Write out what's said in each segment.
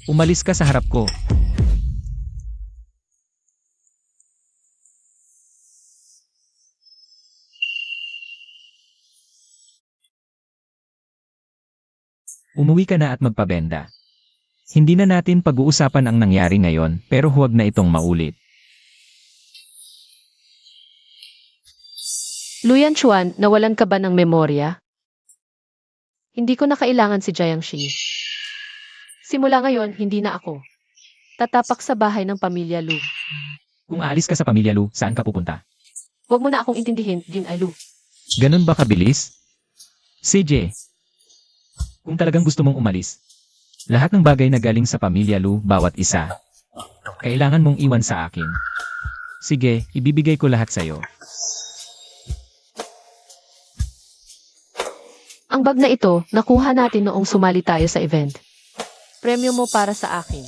Umalis ka sa harap ko. Umuwi ka na at magpabenda. Hindi na natin pag-uusapan ang nangyari ngayon, pero huwag na itong maulit. Luyan Chuan, nawalan ka ba ng memorya? Hindi ko na kailangan si Jiangxi. Simula ngayon, hindi na ako tatapak sa bahay ng pamilya Lu. Kung aalis ka sa pamilya Lu, saan ka pupunta? Huwag mo na akong intindihin, Jin ay Lu. Ganun ba kabilis? CJ, kung talagang gusto mong umalis, lahat ng bagay na galing sa pamilya Lu, bawat isa, kailangan mong iwan sa akin. Sige, ibibigay ko lahat sa'yo. Ang bag na ito, nakuha natin noong sumali tayo sa event. Premyo mo para sa akin.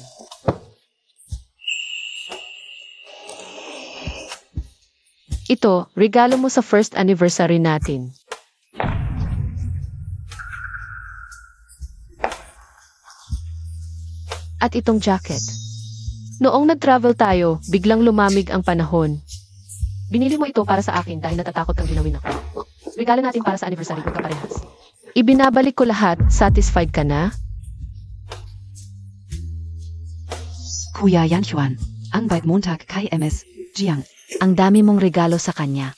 Ito, regalo mo sa first anniversary natin. At itong jacket. Noong nag-travel tayo, biglang lumamig ang panahon. Binili mo ito para sa akin dahil natatakot kang ginawin ako. Regalo natin para sa anniversary ng kaparehas. Ibinabalik ko lahat, satisfied ka na? Kuya Yan Xuan, ang bait Montag kay MS Jiang. Ang dami mong regalo sa kanya.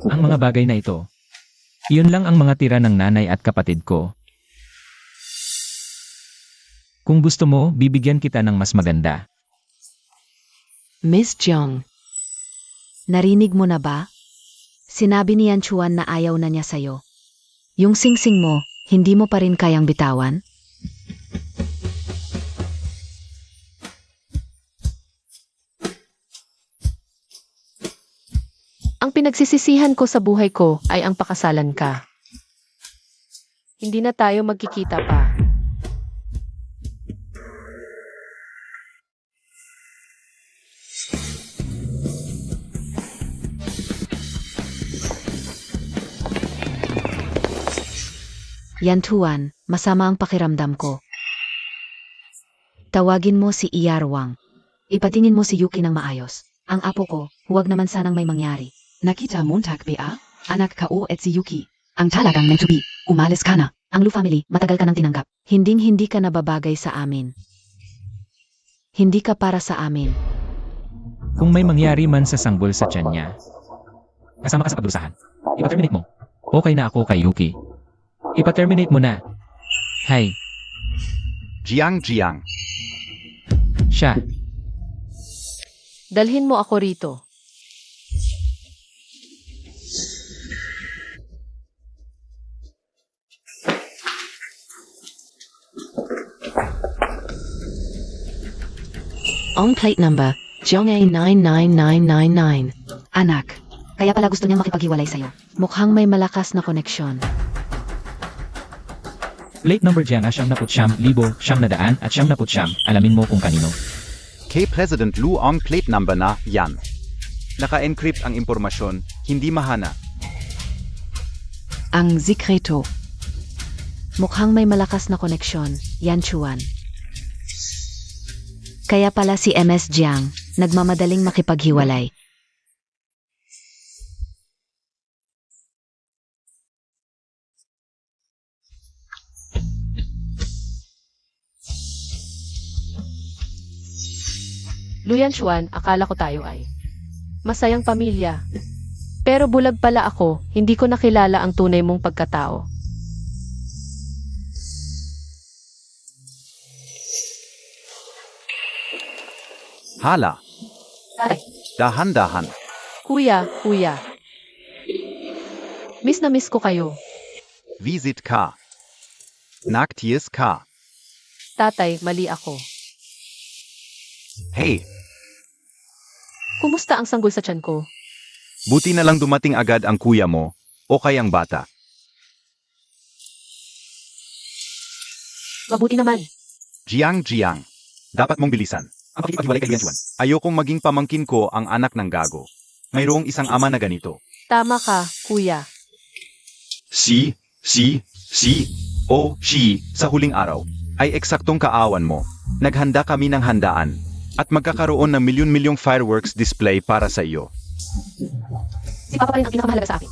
Ang mga bagay na ito, iyon lang ang mga tira ng nanay at kapatid ko. Kung gusto mo, bibigyan kita ng mas maganda. Miss Jiang, Narinig mo na ba? Sinabi ni Yan Chuan na ayaw na niya sa'yo. Yung singsing mo, hindi mo pa rin kayang bitawan? Ang pinagsisisihan ko sa buhay ko ay ang pakasalan ka. Hindi na tayo magkikita pa. Yan Tuan, masama ang pakiramdam ko. Tawagin mo si Iyarwang. Ipatingin mo si Yuki ng maayos. Ang apo ko, huwag naman sanang may mangyari. nakita Montag ba? Anak ka o et si Yuki. Ang talagang meant to be, umalis ka na. Ang Lu family, matagal ka nang tinanggap. Hinding-hindi ka nababagay sa amin. Hindi ka para sa amin. Kung may mangyari man sa sanggol sa tiyan niya, kasama ka sa pagdusahan. Ipa-terminate mo. Okay na ako kay Yuki. Ipa-terminate mo na. Hay, Jiang. siya. Dalhin mo ako rito. On plate number, Jiang A 99999. Anak, kaya pala gusto niyang makipaghiwalay sa'yo. Mukhang may malakas na koneksyon. Plate number dyan na 9,900,900 at 9,900. Alamin mo kung kanino. Kay President Lu ang plate number na yan. Naka-encrypt ang impormasyon, hindi mahana. Ang sikreto. Mukhang may malakas na koneksyon, Yan Chuan. Kaya pala si MS Jiang, nagmamadaling makipaghiwalay. Luyan Chuan, akala ko tayo ay masayang pamilya. Pero bulag pala ako, hindi ko nakilala ang tunay mong pagkatao. Hala, Ay, dahan-dahan. kuya. Miss na miss ko kayo. Visit ka. Nagtiis ka. Tatay, mali ako. Hey, Kumusta ang sanggol sa tiyan ko? buti na lang dumating agad ang kuya mo, o kayang bata. Mabuti naman. Jiang. Dapat mong bilisan. Ang pakikipaghiwalay kay Yan Chuan. Ayokong maging pamangkin ko ang anak ng gago. Mayroong isang ama na ganito. Tama ka, kuya. Si, sa huling araw, ay eksaktong kaawan mo, Naghanda kami ng handaan at magkakaroon ng milyon-milyong fireworks display para sa iyo. Si Papa pa rin ang pinakamahalaga sa akin.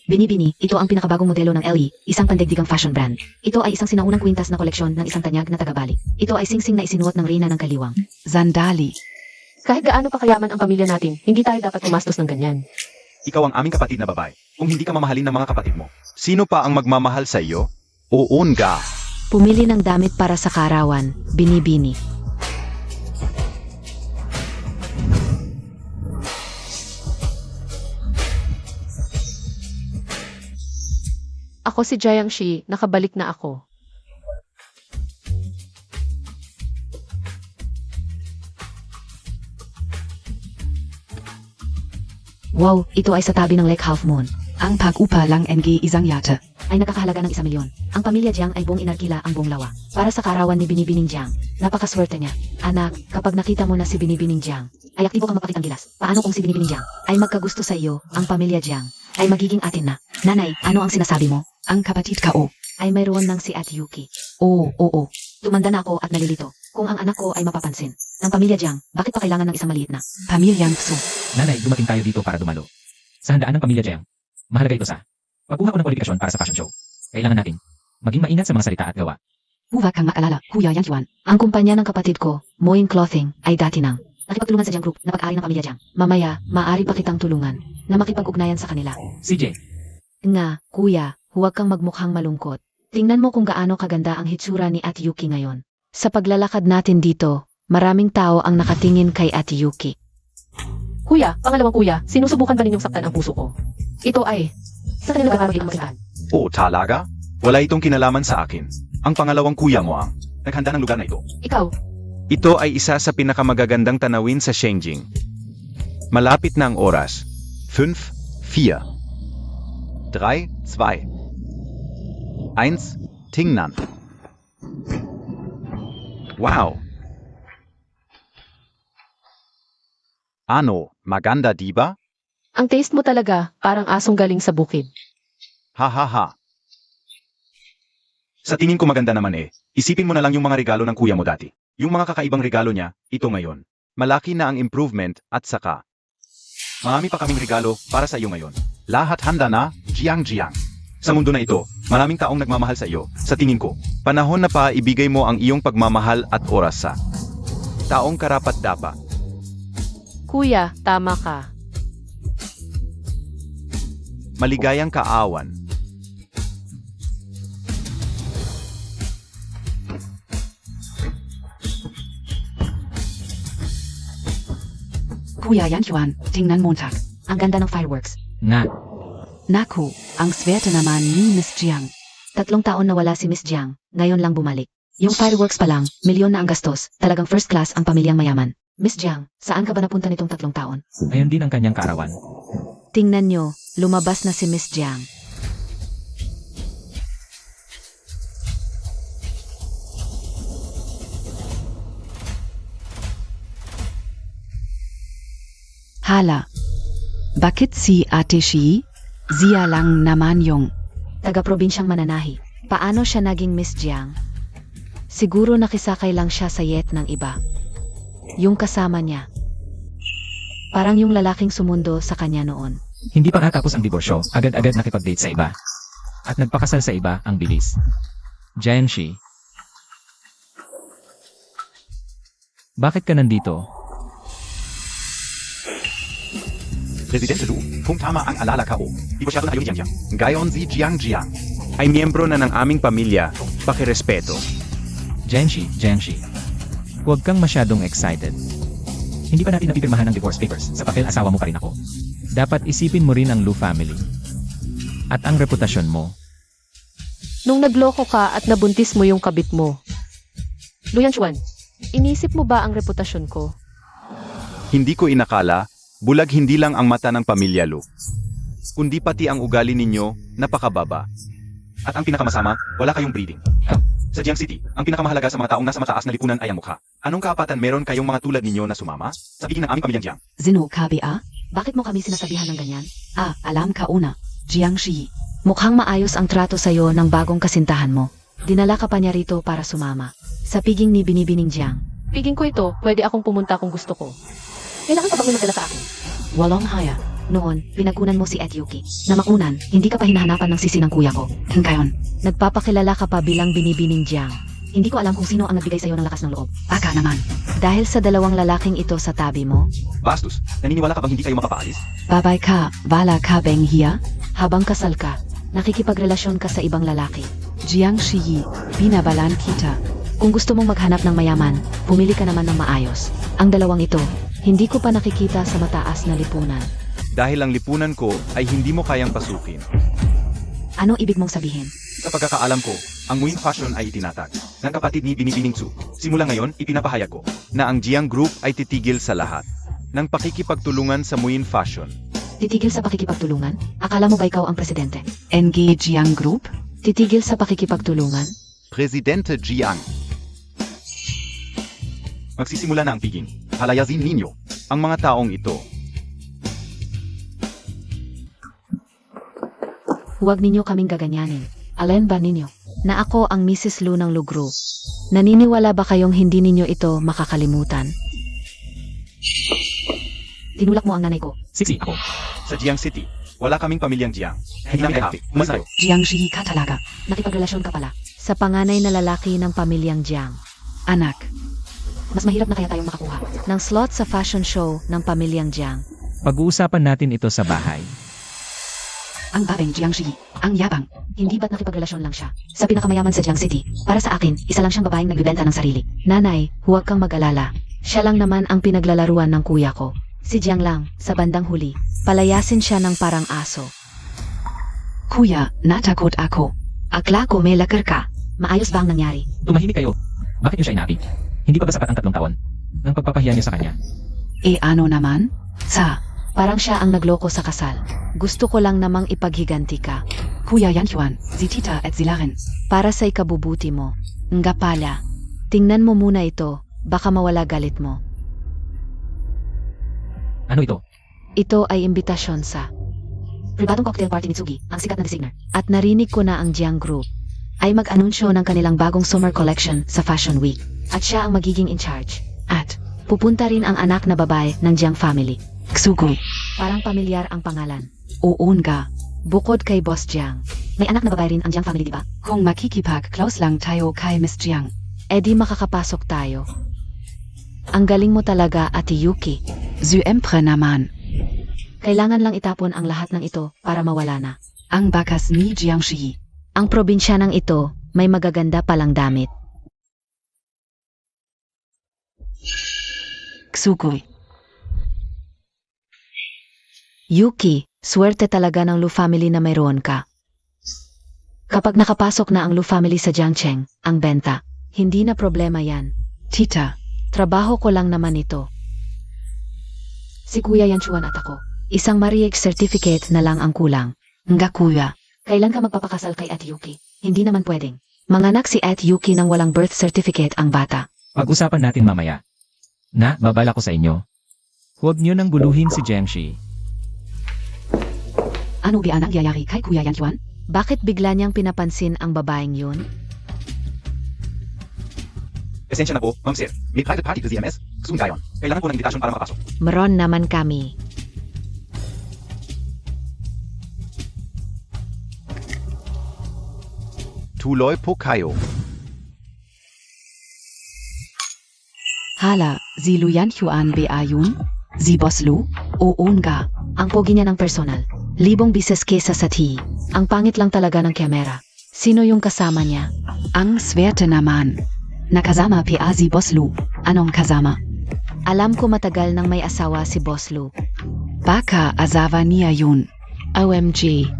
Binibini, ito ang pinakabagong modelo ng LE, isang pandaigdigang fashion brand. Ito ay isang sinaunang kwintas na koleksyon ng isang tanyag na tagabalik. Ito ay singsing na isinuot ng reyna ng kaliwang. Zandali. Kahit gaano pa kayaman ang pamilya natin, hindi tayo dapat tumastos ng ganyan. Ikaw ang aming kapatid na babae. Kung hindi ka mamahalin ng mga kapatid mo, sino pa ang magmamahal sa iyo? Oon ka. Pumili ng damit para sa karawan, binibini. Ako si Jiangxi, nakabalik na ako. Wow, ito ay sa tabi ng Lake Half Moon. Ang pag-upa lang NG isang yata. Ay nakakahalaga ng 1 milyon. Ang pamilya Jiang ay buong inarkila ang buong lawa. Para sa karawan ni Binibining Jiang. Napakaswerte niya. Anak, kapag nakita mo na si Binibining Jiang, ay aktibo kang mapakitang gilas. Paano kung si Binibining Jiang ay magkagusto sa iyo, ang pamilya Jiang ay magiging atin na? Nanay, ano ang sinasabi mo? Ang kapatid ka ay mayroon ng si Ate Yuki. Oo. Tumanda na ako at nalilito. Kung ang anak ko ay mapapansin. Ng pamilya Jiang, bakit pa kailangan ng isang maliit na pamilyang Su? Nanay, dumating tayo dito para dumalo. Sa handaan ng pamilya Jiang. Mahalaga ito sa pagkuha ko ng kwalifikasyon para sa fashion show. Kailangan natin maging maingat sa mga salita at gawa. Huwag kang maalala, Kuya Yang Yuan. Ang kumpanya ng kapatid ko, Moin Clothing, ay dati nang nakipagtulungan sa Jiang Group na pag-ari ng pamilya Jiang. Mamaya, maaari pa kitang tulungan na makipag-ugnayan sa kanila. CJ, Nga, Kuya, huwag kang magmukhang malungkot. Tingnan mo kung gaano kaganda ang hitsura ni Ate Yuki ngayon. Sa paglalakad natin dito, maraming tao ang nakatingin kay Ate Yuki. Kuya, pangalawang kuya, sinusubukan ba ninyong saktan ang puso ko? Ito ay, sa kanila nagkakaroon ng makitaan. Oo, talaga? Wala itong kinalaman sa akin. Ang pangalawang kuya mo ang naghanda ng lugar na ito. Ikaw, Ito ay isa sa pinakamagagandang tanawin sa Shengjing. Malapit na ang oras. 5, 4, 3, 2, 1, tingnan. Wow! Ano, maganda di ba? ang taste mo talaga, parang asong galing sa bukid. Ha ha ha. Sa tingin ko maganda naman eh. Isipin mo na lang yung mga regalo ng kuya mo dati. Yung mga kakaibang regalo niya, ito ngayon. Malaki na ang improvement at saka. Marami pa kaming regalo para sa iyo ngayon. Lahat handa na, Jiang. Sa mundo na ito, maraming taong nagmamahal sa iyo. Sa tingin ko, panahon na pa ibigay mo ang iyong pagmamahal at oras sa taong karapat-dapat. Kuya, tama ka. Maligayang kaawan. Kuya Yang Yuan, tingnan Montag. Ang ganda ng fireworks. nga, Naku, ang swerte naman ni Miss Jiang. 3 taon na wala si Miss Jiang, ngayon lang bumalik. Yung fireworks pa lang, milyon na ang gastos, talagang first class ang pamilyang mayaman. Miss Jiang, saan ka ba napunta nitong 3 taon? ayon din ang kanyang kaarawan. Tingnan nyo, lumabas na si Miss Jiang. Hala, bakit si Ate Shi? Zia lang naman yung taga-probinsyang mananahi. Paano siya naging Miss Jiang? Siguro nakisakay lang siya sa yet ng iba. Yung kasama niya. Parang yung lalaking sumundo sa kanya noon. Hindi pa natapos ang diborsyo, agad-agad nakipag-date sa iba. At nagpakasal sa iba ang bilis. Jiangxi. Bakit ka nandito? Presidente Lu, kung tama ang alala ka dibosyado na kayo ni Jiang. Gayon si Jiang. Ay miyembro na ng aming pamilya, pakirespeto. Jiangxi. Huwag kang masyadong excited. Hindi pa natin napipirmahan ang divorce papers, sa papel asawa mo pa rin ako. Dapat isipin mo rin ang Lu family. At ang reputasyon mo. Nung nagloko ka at nabuntis mo yung kabit mo. Luyan Chuan, inisip mo ba ang reputasyon ko? Hindi ko inakala, bulag hindi lang ang mata ng pamilya Lu, kundi pati ang ugali ninyo, napakababa. At ang pinakamasama, wala kayong breeding. Sa Jiang City, ang pinakamahalaga sa mga taong nasa mataas na lipunan ay ang mukha. Anong kaapatan meron kayong mga tulad ninyo na sumama? Sabihin ng aming pamilyang Jiang. Zino, Kabi Bakit mo kami sinasabihan ng ganyan? Alam ka una. Jiangxi. Mukhang maayos ang trato sa'yo ng bagong kasintahan mo. Dinala ka pa niya rito para sumama. Sa piging ni Binibining Jiang. Piging ko ito, pwede akong pumunta kung gusto ko. Kailangan pa bang may magdala sa akin? Walong haya. Noon, pinagkunan mo si Ed Yuki. Na makunan, hindi ka pa hinahanapan ng sisi ng kuya ko. Ngayon, nagpapakilala ka pa bilang Binibining Jiang. Hindi ko alam kung sino ang nagbigay sa'yo ng lakas ng loob. Baka naman. Dahil sa dalawang lalaking ito sa tabi mo, Bastos, naniniwala ka bang hindi kayo makapaalis? babay ka, bala ka beng hiya? Habang kasal ka, nakikipagrelasyon ka sa ibang lalaki. Jiang Shiyi, binabalan kita. Kung gusto mong maghanap ng mayaman, pumili ka naman ng maayos. Ang dalawang ito, hindi ko pa nakikita sa mataas na lipunan. Dahil ang lipunan ko ay hindi mo kayang pasukin. Ano ibig mong sabihin? Sa pagkakaalam ko, ang Muin Fashion ay itinatag ng kapatid ni Binibining Su. Simula ngayon, ipinapahayag ko na ang Jiang Group ay titigil sa lahat ng pakikipagtulungan sa Muin Fashion. Titigil sa pakikipagtulungan? Akala mo ba ikaw ang presidente? NG Jiang Group? Titigil sa pakikipagtulungan? Presidente Jiang. Magsisimula na ang piging. Palayazin ninyo ang mga taong ito. Huwag ninyo kaming gaganyanin. Alin ba ninyo? Na ako ang Mrs. Lu ng Lugro. Naniniwala ba kayong hindi ninyo ito makakalimutan? Tinulak mo ang nanay ko. Siksi ako. Sa Jiang City, wala kaming pamilyang Jiang. Hindi namin kahapik. Umalis tayo. Jiang Shi ka talaga. Nakipagrelasyon ka pala. Sa panganay na lalaki ng pamilyang Jiang. Anak. Mas mahirap na kaya tayong makakuha ng slot sa fashion show ng pamilyang Jiang. Pag-uusapan natin ito sa bahay. Ang babeng Jiang Shi, ang yabang. Hindi ba't nakipagrelasyon lang siya? Sa pinakamayaman sa Jiang City, para sa akin, isa lang siyang babaeng nagbibenta ng sarili. Nanay, huwag kang mag-alala. Siya lang naman ang pinaglalaruan ng kuya ko. Si Jiang lang, sa bandang huli, palayasin siya ng parang aso. Kuya, natakot ako. Akla ko may lakar ka. Maayos ba ang nangyari? Tumahimik kayo. Bakit niyo siya inapi? Hindi pa ba sapat ang 3 taon? Ang pagpapahiya niyo sa kanya? Ano naman? Parang siya ang nagloko sa kasal. Gusto ko lang namang ipaghiganti ka. Kuya Yan Yuan, si Tita at si Laren. Para sa ikabubuti mo. Nga pala, tingnan mo muna ito, baka mawala galit mo. Ano ito? Ito ay imbitasyon sa pribadong cocktail party ni Tsugi, ang sikat na designer. At narinig ko na ang Jiang Group ay mag-anunsyo ng kanilang bagong summer collection sa Fashion Week. At siya ang magiging in charge. At pupunta rin ang anak na babae ng Jiang family. Ksugo. Parang pamilyar ang pangalan. Oo nga. Bukod kay Boss Jiang. May anak na babae rin ang Jiang family, di ba? Kung makikipag-close lang tayo kay Miss Jiang. Di makakapasok tayo. Ang galing mo talaga, Ate Yuki. Zuempre naman. Kailangan lang itapon ang lahat ng ito para mawala na. Ang bakas ni Jiang Shi. Ang probinsya ng ito, may magaganda palang damit. Ksugoy. Yuki, swerte talaga ng Lu family na mayroon ka. Kapag nakapasok na ang Lu family sa Jiangcheng, ang benta, hindi na problema yan. Tita, trabaho ko lang naman ito. Si Kuya Yanchuan at ako, isang marriage certificate na lang ang kulang. Nga kuya, kailan ka magpapakasal kay Ate Yuki? Hindi naman pwedeng. Manganak si Ate Yuki nang walang birth certificate ang bata. Pag-usapan natin mamaya. Babala ko sa inyo. Huwag niyo nang guluhin si Jiangshi. Ano ba ang nangyayari kay Kuya Yanchuan? Bakit bigla niyang pinapansin ang babaeng yun? Esensya na po, Ma'am Sir. May private party to ZMS. Soon gayon. Kailangan ko ng invitation para makapasok. Meron naman kami. Tuloy po kayo. Hala, si Lu Yanchuan ba yun? Si Boss Lu? Oo nga. Ang pogi niya ng personal. Libong bises kesa sa T. Ang pangit lang talaga ng kamera. Sino yung kasama niya? Ang swerte naman. Nakasama pa si Boss Lu. Anong kasama? Alam ko matagal nang may asawa si Boss Lu. Baka asawa niya yun. OMG.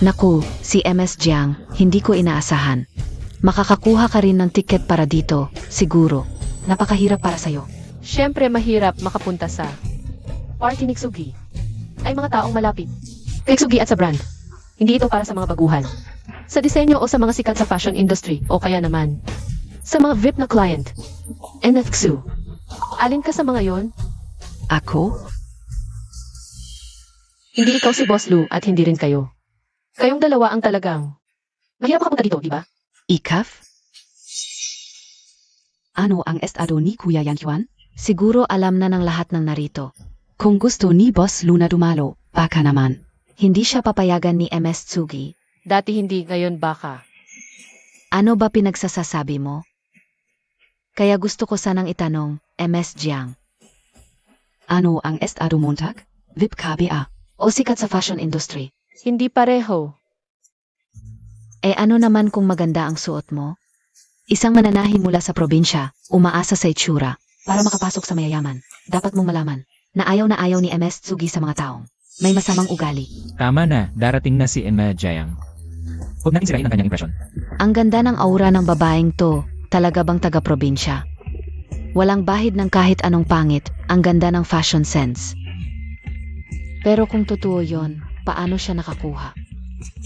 Naku, si MS Jiang, hindi ko inaasahan. Makakakuha ka rin ng ticket para dito, siguro. Napakahirap para sa'yo. Siyempre mahirap makapunta sa party ni Tsugi ay mga taong malapit kay Tsugi at sa brand. Hindi ito para sa mga baguhan, sa disenyo o sa mga sikat sa fashion industry o kaya naman sa mga VIP na client. NFXU. Alin ka sa mga yon? Ako? Hindi ikaw si Boss Lou at hindi rin kayo. Kayong dalawa ang talagang mahirap makapunta dito, di ba? Ikaf? Ano ang estado ni Kuya Yanhuan? Siguro alam na ng lahat ng narito. Kung gusto ni Boss Luna dumalo, baka naman. Hindi siya papayagan ni MS Tsugi. Dati hindi, ngayon baka. Ano ba pinagsasasabi mo? Kaya gusto ko sanang itanong, MS Jiang. Ano ang estado Montag? VIP KBA o sikat sa fashion industry? Hindi pareho. Eh ano naman kung maganda ang suot mo? Isang mananahi mula sa probinsya, umaasa sa itsura, para makapasok sa mayayaman. Dapat mong malaman na ayaw ni MS Tsugi sa mga taong may masamang ugali. Tama na, darating na si Emma Jiang. Huwag natin sirain ang kanyang impresyon. Ang ganda ng aura ng babaeng to, talaga bang taga-probinsya? Walang bahid ng kahit anong pangit, ang ganda ng fashion sense. Pero kung totoo yon, paano siya nakakuha?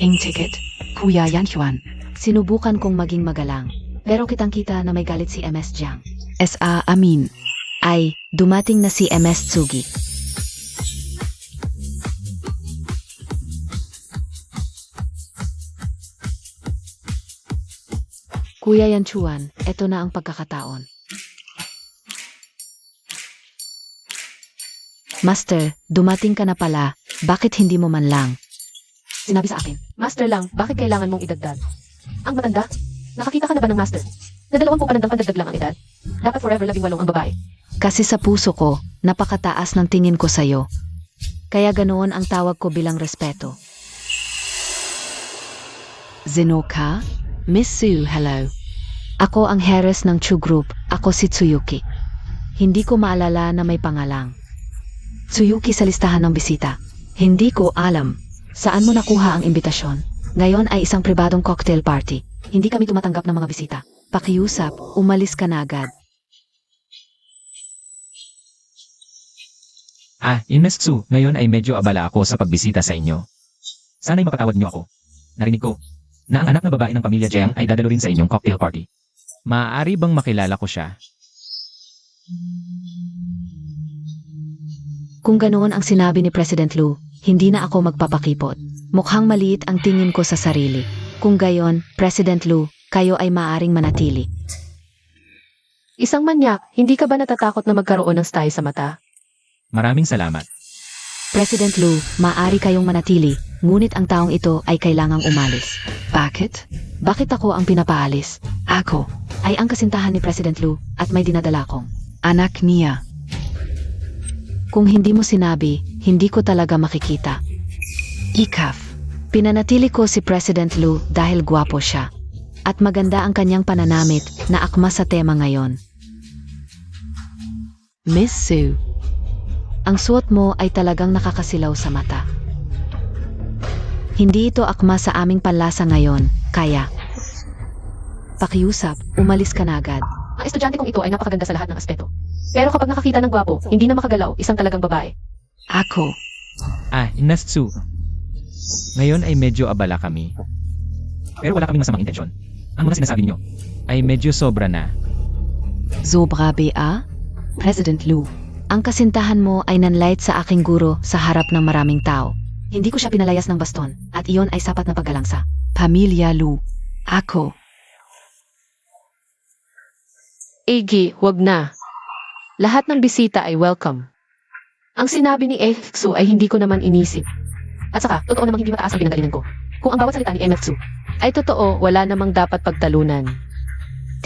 Ing ticket, Kuya Yanhuan. Sinubukan kong maging magalang, pero kitang-kita na may galit si MS Jiang. S.A. Amin. Ay, dumating na si MS Tsugi. Kuya Yanchuan, eto na ang pagkakataon. Master, dumating ka na pala. Bakit hindi mo man lang? Sinabi sa akin, Master lang, bakit kailangan mong idagdag? Ang matanda? Nakakita ka na ba ng Master? Na 20 panandang pandagdag lang ang edad? Dapat forever 18 ang babae. Kasi sa puso ko, napakataas ng tingin ko sa'yo. Kaya ganoon ang tawag ko bilang respeto. Zenoka? Miss Sue, hello. Ako ang heiress ng Chu Group. Ako si Tsuyuki. Hindi ko maalala na may pangalang Tsuyuki sa listahan ng bisita. Hindi ko alam saan mo nakuha ang imbitasyon. Ngayon ay isang pribadong cocktail party. Hindi kami tumatanggap ng mga bisita. Pakiusap, umalis ka na agad. Ines Tsu, ngayon ay medyo abala ako sa pagbisita sa inyo. Sana'y mapatawad niyo ako. Narinig ko na ang anak na babae ng pamilya Jiang ay dadalo rin sa inyong cocktail party. Maaari bang makilala ko siya? Kung ganoon ang sinabi ni President Lu, hindi na ako magpapakipot. Mukhang maliit ang tingin ko sa sarili. Kung gayon, President Lu, kayo ay maaring manatili. Isang manyak, hindi ka ba natatakot na magkaroon ng stay sa mata? Maraming salamat. President Lu, maaari kayong manatili, ngunit ang taong ito ay kailangang umalis. Bakit? Bakit ako ang pinapaalis? Ako ay ang kasintahan ni President Lu at may dinadala kong anak niya. Kung hindi mo sinabi, hindi ko talaga makikita. Ikaf. Pinanatili ko si President Lu dahil gwapo siya. At maganda ang kanyang pananamit na akma sa tema ngayon. Miss Sue, ang suot mo ay talagang nakakasilaw sa mata. Hindi ito akma sa aming panlasa ngayon, kaya pakiusap, umalis ka na agad. Ang estudyante kong ito ay napakaganda sa lahat ng aspeto. Pero kapag nakakita ng gwapo, hindi na makagalaw, isang talagang babae. Ako, Ines Tsu. Ngayon ay medyo abala kami. Pero wala kaming masamang intensyon. Ang mga sinasabi niyo ay medyo sobra na. Zobra B.A. President Lu, ang kasintahan mo ay nanlait sa aking guro sa harap ng maraming tao. Hindi ko siya pinalayas ng baston at iyon ay sapat na paggalang sa Pamilya Lu. Ako. Iggy, wag na. Lahat ng bisita ay welcome. Ang sinabi ni Efsu ay hindi ko naman inisip. At saka, totoo namang hindi mataas ang pinanggalingan ko. Kung ang bawat salita ni Efsu ay totoo, wala namang dapat pagtalunan.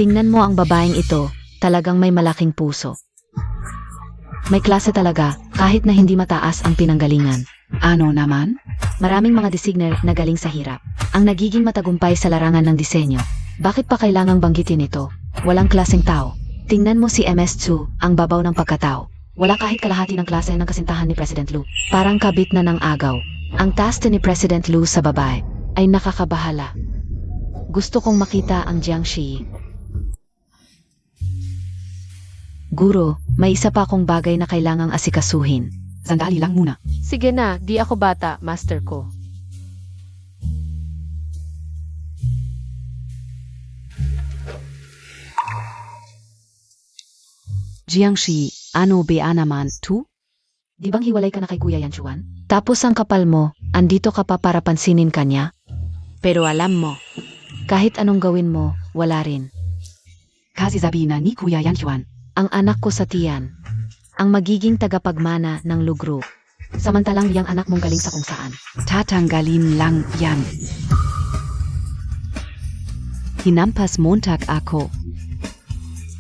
Tingnan mo ang babaeng ito, talagang may malaking puso. May klase talaga, kahit na hindi mataas ang pinanggalingan. Ano naman? Maraming mga designer na galing sa hirap. Ang nagiging matagumpay sa larangan ng disenyo. Bakit pa kailangang banggitin ito? Walang klaseng tao. Tingnan mo si MS Tsu, ang babaw ng pagkatao. Wala kahit kalahati ng klase ng kasintahan ni President Lu. Parang kabit na ng agaw. Ang taste ni President Lu sa babae ay nakakabahala. Gusto kong makita ang Jiangxi. Guro, may isa pa akong bagay na kailangang asikasuhin. Sandali lang muna. Sige na, di ako bata, master ko. Jiangshi, ano ba naman, tu? Di bang hiwalay ka na kay Kuya Yanchuan? Tapos ang kapal mo, andito ka pa para pansinin kanya? Pero alam mo, kahit anong gawin mo, wala rin. Kasi sabi na ni Kuya Yanchuan, ang anak ko sa tiyan, ang magiging tagapagmana ng lugro. Samantalang yang anak mong galing sa kung saan. Tatanggalin lang yan. Hinampas Montag ako.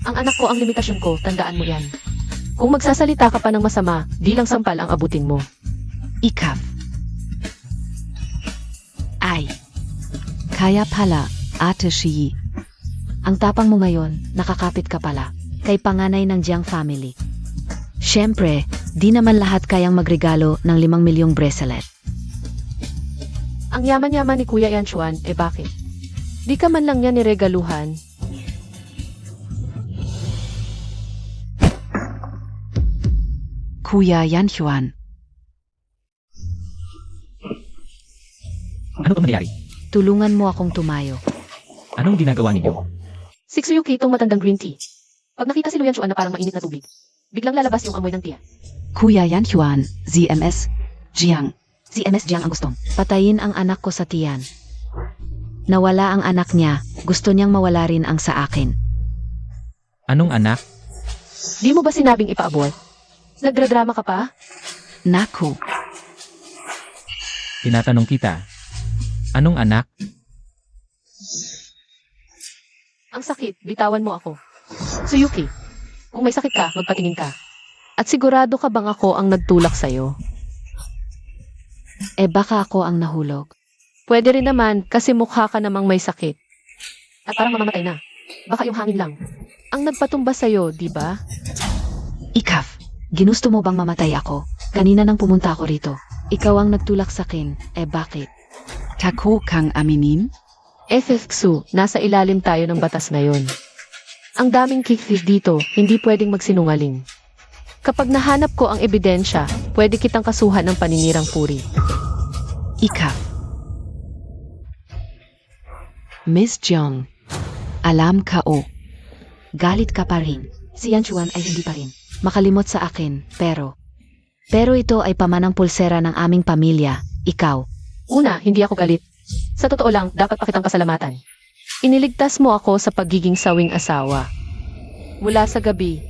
Ang anak ko ang limitasyon ko, tandaan mo yan. Kung magsasalita ka pa ng masama, di lang sampal ang abutin mo. Ikaf. Ay. Kaya pala, Ate Shi. Ang tapang mo ngayon, nakakapit ka pala. Kay panganay ng Jiang family. Siyempre, di naman lahat kayang magregalo ng 5 milyong bracelet. Ang yaman-yaman ni Kuya Yanchuan, bakit? Di ka man lang niya niregaluhan. Kuya Yanchuan. Ano ba nangyari? Tulungan mo akong tumayo. Anong ginagawa ninyo? Si Tsuyuki itong matandang green tea. Pag nakita si Lu Yanchuan na parang mainit na tubig, biglang lalabas yung amoy ng tiyan. Kuya Yanchuan, ZMS, Jiang. ZMS Jiang ang gustong. Patayin ang anak ko sa tiyan. Nawala ang anak niya, gusto niyang mawala rin ang sa akin. Anong anak? Di mo ba sinabing ipaabort? Nagdradrama ka pa? Naku, Tinatanong kita. Anong anak? Ang sakit, bitawan mo ako. Tsuyuki, kung may sakit ka, magpatingin ka. At sigurado ka bang ako ang nagtulak sa'yo? baka ako ang nahulog. Pwede rin naman kasi mukha ka namang may sakit. At parang mamamatay na. Baka yung hangin lang. Ang nagpatumba sa'yo, di ba? Ikaf, ginusto mo bang mamatay ako? Kanina nang pumunta ako rito. Ikaw ang nagtulak sa akin, bakit? Tako kang aminin? FFXU, nasa ilalim tayo ng batas ngayon. Ang daming kickfish dito, hindi pwedeng magsinungaling. Kapag nahanap ko ang ebidensya, pwede kitang kasuhan ng paninirang puri. Ikaf. Miss Jiang, alam ka o. Galit ka pa rin. Si Yanchuan ay hindi pa rin. Makalimot sa akin, pero ito ay pamanang pulsera ng aming pamilya, ikaw. Una, hindi ako galit. Sa totoo lang, dapat pa kitang pasalamatan. Iniligtas mo ako sa pagiging sawing asawa. Mula sa gabi,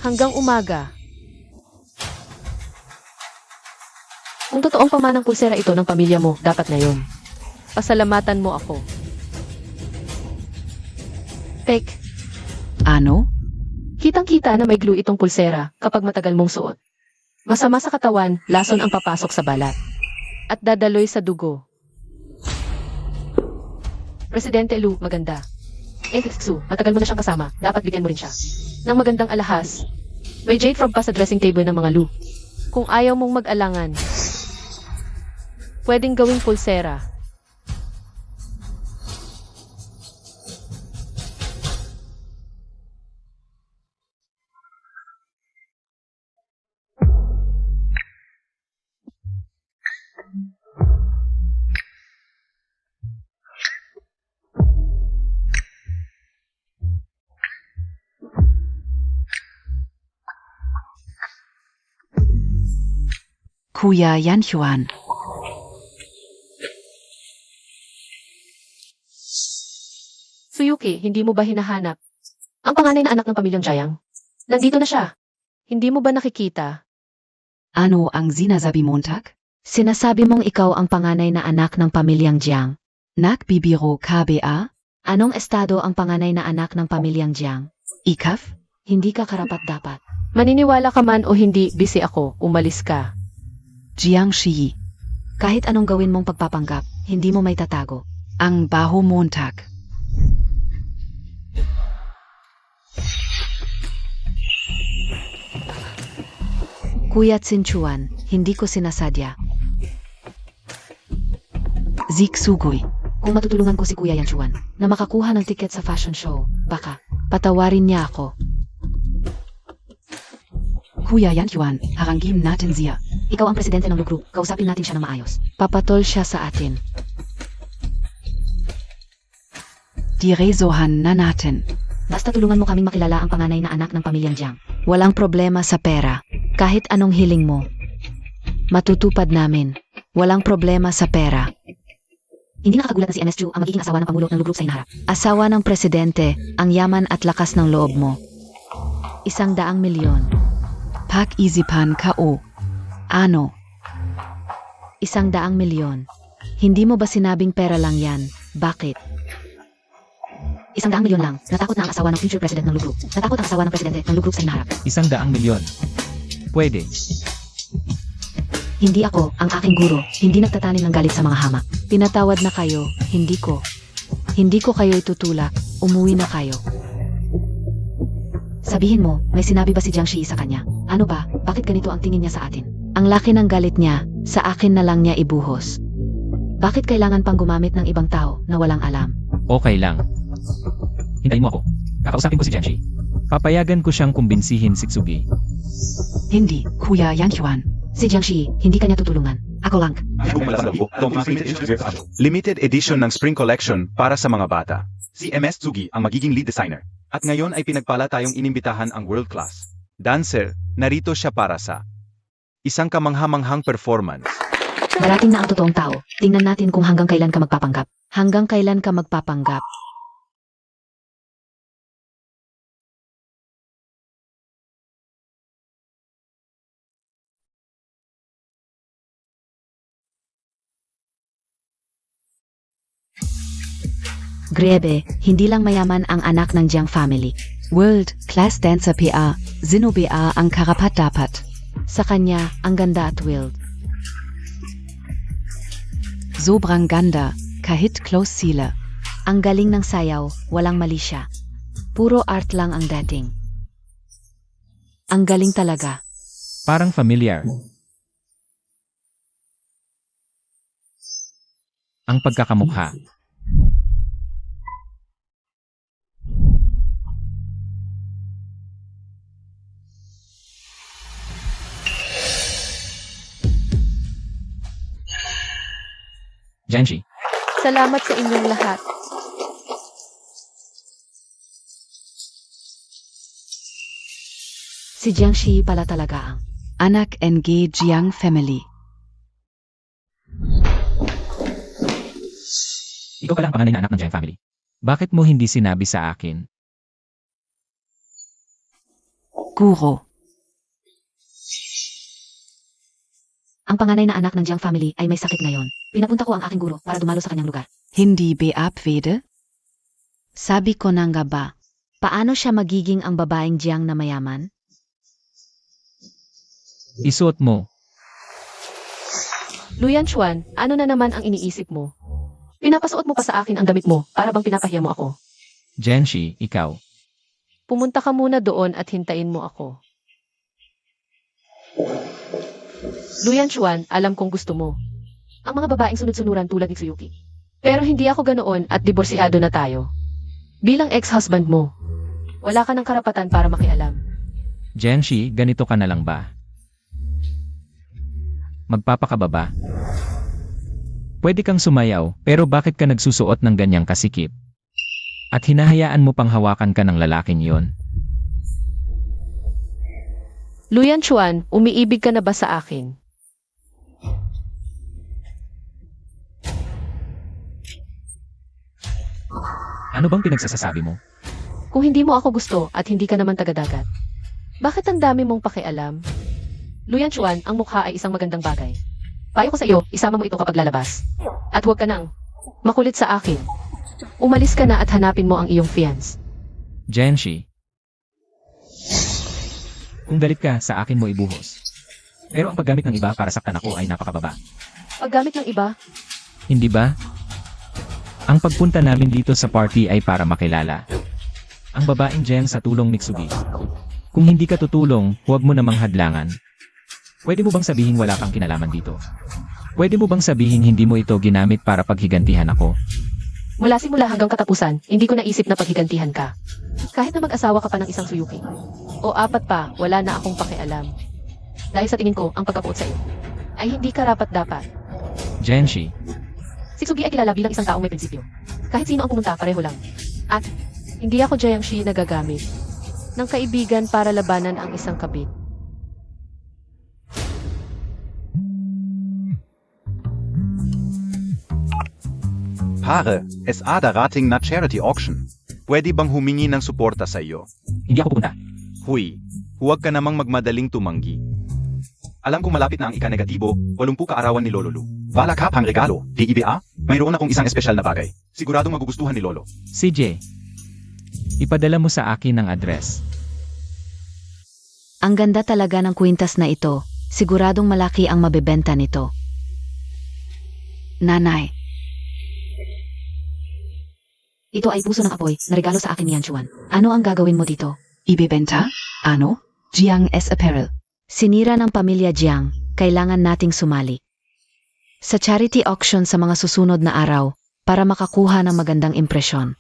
hanggang umaga. Kung totoong pamanang pulsera ito ng pamilya mo, dapat na yun. Pasalamatan mo ako. Pek, Ano? kitang-kita na may glue itong pulsera kapag matagal mong suot. Masama sa katawan, lason ang papasok sa balat. At dadaloy sa dugo. Presidente Lu, maganda. Xu, matagal mo na siyang kasama. Dapat bigyan mo rin siya ng magandang alahas. May jade frog pa sa dressing table ng mga Lu. Kung ayaw mong mag-alangan, pwedeng gawing pulsera. Kuya Yanchuan. Tsuyuki, hindi mo ba hinahanap ang panganay na anak ng pamilyang Jiang? Nandito na siya. Hindi mo ba nakikita? Ano ang sinasabi Montag? Sinasabi mong ikaw ang panganay na anak ng pamilyang Jiang. Nagbibiro ka ba? Anong estado ang panganay na anak ng pamilyang Jiang? Ikaf? Hindi ka karapat-dapat. Maniniwala ka man o hindi, busy ako. Umalis ka. Jiangshi. Kahit anong gawin mong pagpapanggap, hindi mo may tatago. Ang baho Montag. Kuya Tsinchuan, hindi ko sinasadya. Zik Sugoy. Kung matutulungan ko si Kuya Yanchuan na makakuha ng tiket sa fashion show, baka patawarin niya ako. Kuya Yan Yuan, harangin natin siya. Ikaw ang presidente ng Lu Group, kausapin natin siya ng maayos. Papatol siya sa atin. Diresohan na natin. Basta tulungan mo kaming makilala ang panganay na anak ng pamilyang Jiang. Walang problema sa pera. Kahit anong hiling mo. Matutupad namin. Walang problema sa pera. Hindi nakakagulat na si MS Chu ang magiging asawa ng Pangulo ng Lu Group sa hinaharap. Asawa ng presidente, ang yaman at lakas ng loob mo. 100 milyon. Pag-isipan ko. Ano? 100 milyon. Hindi mo ba sinabing pera lang yan? Bakit? 100 milyon lang. Natakot na ang asawa ng future president ng Lu Group. Natakot ang asawa ng presidente ng Lu Group sa hinaharap. 100 milyon. Pwede. Hindi ako, ang aking guro, hindi nagtatanim ng galit sa mga hamak. Pinatawad na kayo, hindi ko. Hindi ko kayo itutulak, umuwi na kayo. Sabihin mo, may sinabi ba si Jiang Shi sa kanya? Ano ba? Bakit ganito ang tingin niya sa atin? Ang laki ng galit niya, sa akin na lang niya ibuhos. Bakit kailangan pang gumamit ng ibang tao na walang alam? Okay lang. Hintayin mo ako. Kakausapin ko si Jiangxi. Papayagan ko siyang kumbinsihin si Tsugi. Hindi, Kuya Yan Yuan. Si Jiang Shi, hindi kanya tutulungan. Ako lang. Limited edition ng Spring Collection para sa mga bata. Si MS Tsugi ang magiging lead designer. At ngayon ay pinagpala tayong inimbitahan ang world-class dancer. Narito siya para sa isang kamangha-manghang performance. Darating na ang totoong tao. Tingnan natin kung hanggang kailan ka magpapanggap. Hanggang kailan ka magpapanggap? Grebe, hindi lang mayaman ang anak ng Jiang family. World Class Dancer PA, Zino BA ang karapat-dapat. Sa kanya, ang ganda at wild. Sobrang ganda, kahit close sila. Ang galing ng sayaw, walang mali siya. Puro art lang ang dating. Ang galing talaga. Parang familiar. Ang pagkakamukha. Jiangxi. Salamat sa inyong lahat. Si Jiang Shi pala talaga ang anak NG Jiang family. Ikaw pala ang panganay na anak ng Jiang family. Bakit mo hindi sinabi sa akin? Guro. Ang panganay na anak ng Jiang family ay may sakit ngayon. Pinapunta ko ang aking guro para dumalo sa kanyang lugar. Hindi beabwede? Sabi ko na nga ba, paano siya magiging ang babaeng Jiang na mayaman? Isuot mo. Luyan Chuan, ano na naman ang iniisip mo? Pinapasuot mo pa sa akin ang damit mo, para bang pinapahiya mo ako. Jiangxi, ikaw. Pumunta ka muna doon at hintayin mo ako. Luyan Chuan, alam kong gusto mo. Ang mga babaeng sunod-sunuran tulad ni Tsuyuki. Pero hindi ako ganoon at diborsiyado na tayo. Bilang ex-husband mo, wala ka ng karapatan para makialam. Jiangxi, ganito ka na lang ba? Magpapakababa. Pwede kang sumayaw, pero bakit ka nagsusuot ng ganyang kasikip? At hinahayaan mo pang hawakan ka ng lalaking yon? Luyan Chuan, umiibig ka na ba sa akin? Ano bang pinagsasasabi mo? Kung hindi mo ako gusto at hindi ka naman taga-dagat, bakit ang dami mong pakialam? Luyan Chuan, ang mukha ay isang magandang bagay. Payo ko sa iyo, isama mo ito kapag lalabas. At huwag ka nang makulit sa akin. Umalis ka na at hanapin mo ang iyong fiance. Jiangxi. Kung galit ka, sa akin mo ibuhos. Pero ang paggamit ng iba para saktan ako ay napakababa. Paggamit ng iba, Hindi ba? Ang pagpunta namin dito sa party ay para makilala ang babaeng Jiang sa tulong Mitsugi. Kung hindi ka tutulong, huwag mo namang hadlangan. Pwede mo bang sabihin wala kang kinalaman dito? Pwede mo bang sabihin hindi mo ito ginamit para paghigantihan ako? mula simula hanggang katapusan, hindi ko naisip na paghigantihan ka. Kahit na mag-asawa ka pa ng isang Suyuki. O 4 pa, wala na akong pakialam. Dahil sa tingin ko, ang pagkapuot sa iyo ay hindi karapat-dapat. Genshi, Si Tsugi ay kilala bilang isang taong may prinsipyo. Kahit sino ang pumunta, pareho lang. At hindi ako Jiangshi na gagamit ng kaibigan para labanan ang isang kabit. Pare, SA darating na charity auction. Pwede bang humingi ng suporta sa iyo? hindi ako pupunta. Huy, huwag ka namang magmadaling tumanggi. Alam kong malapit na ang ika-negatibo, 80 kaarawan ni Lolo Lu. Bala ka pang regalo, di IBA? Mayroon akong isang espesyal na bagay. Siguradong magugustuhan ni Lolo. CJ, ipadala mo sa akin ang address. Ang ganda talaga ng kwintas na ito. Siguradong malaki ang mabebenta nito. Nanay. Ito ay puso ng apoy na regalo sa akin ni Yanchuan. Ano ang gagawin mo dito? Ibebenta? Ano? Jiang S. Apparel. Sinira ng pamilya Jiang. Kailangan nating sumali. Sa charity auction sa mga susunod na araw para makakuha ng magandang impresyon.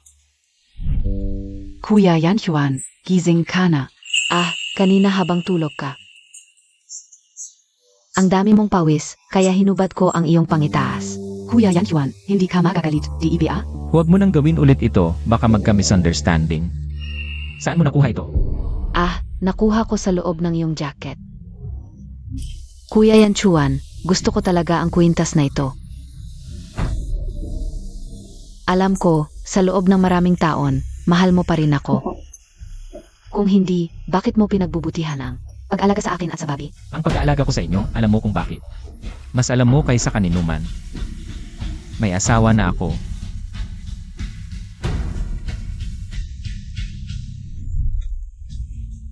Kuya Yanchuan, gising ka na. Ah, kanina habang tulog ka. Ang dami mong pawis, kaya hinubad ko ang iyong pangitaas. Kuya Yanchuan, hindi ka magagalit, di IBA? Huwag mo nang gawin ulit ito, baka magka-misunderstanding. Saan mo nakuha ito? Ah, nakuha ko sa loob ng iyong jacket. Kuya Yanchuan, gusto ko talaga ang kwintas na ito. Alam ko, sa loob ng maraming taon, mahal mo pa rin ako. Kung hindi, bakit mo pinagbubutihan ang pag-alaga sa akin at sa Bobby? Ang pag-aalaga ko sa inyo, alam mo kung bakit. Mas alam mo kaysa kaninuman. May asawa na ako.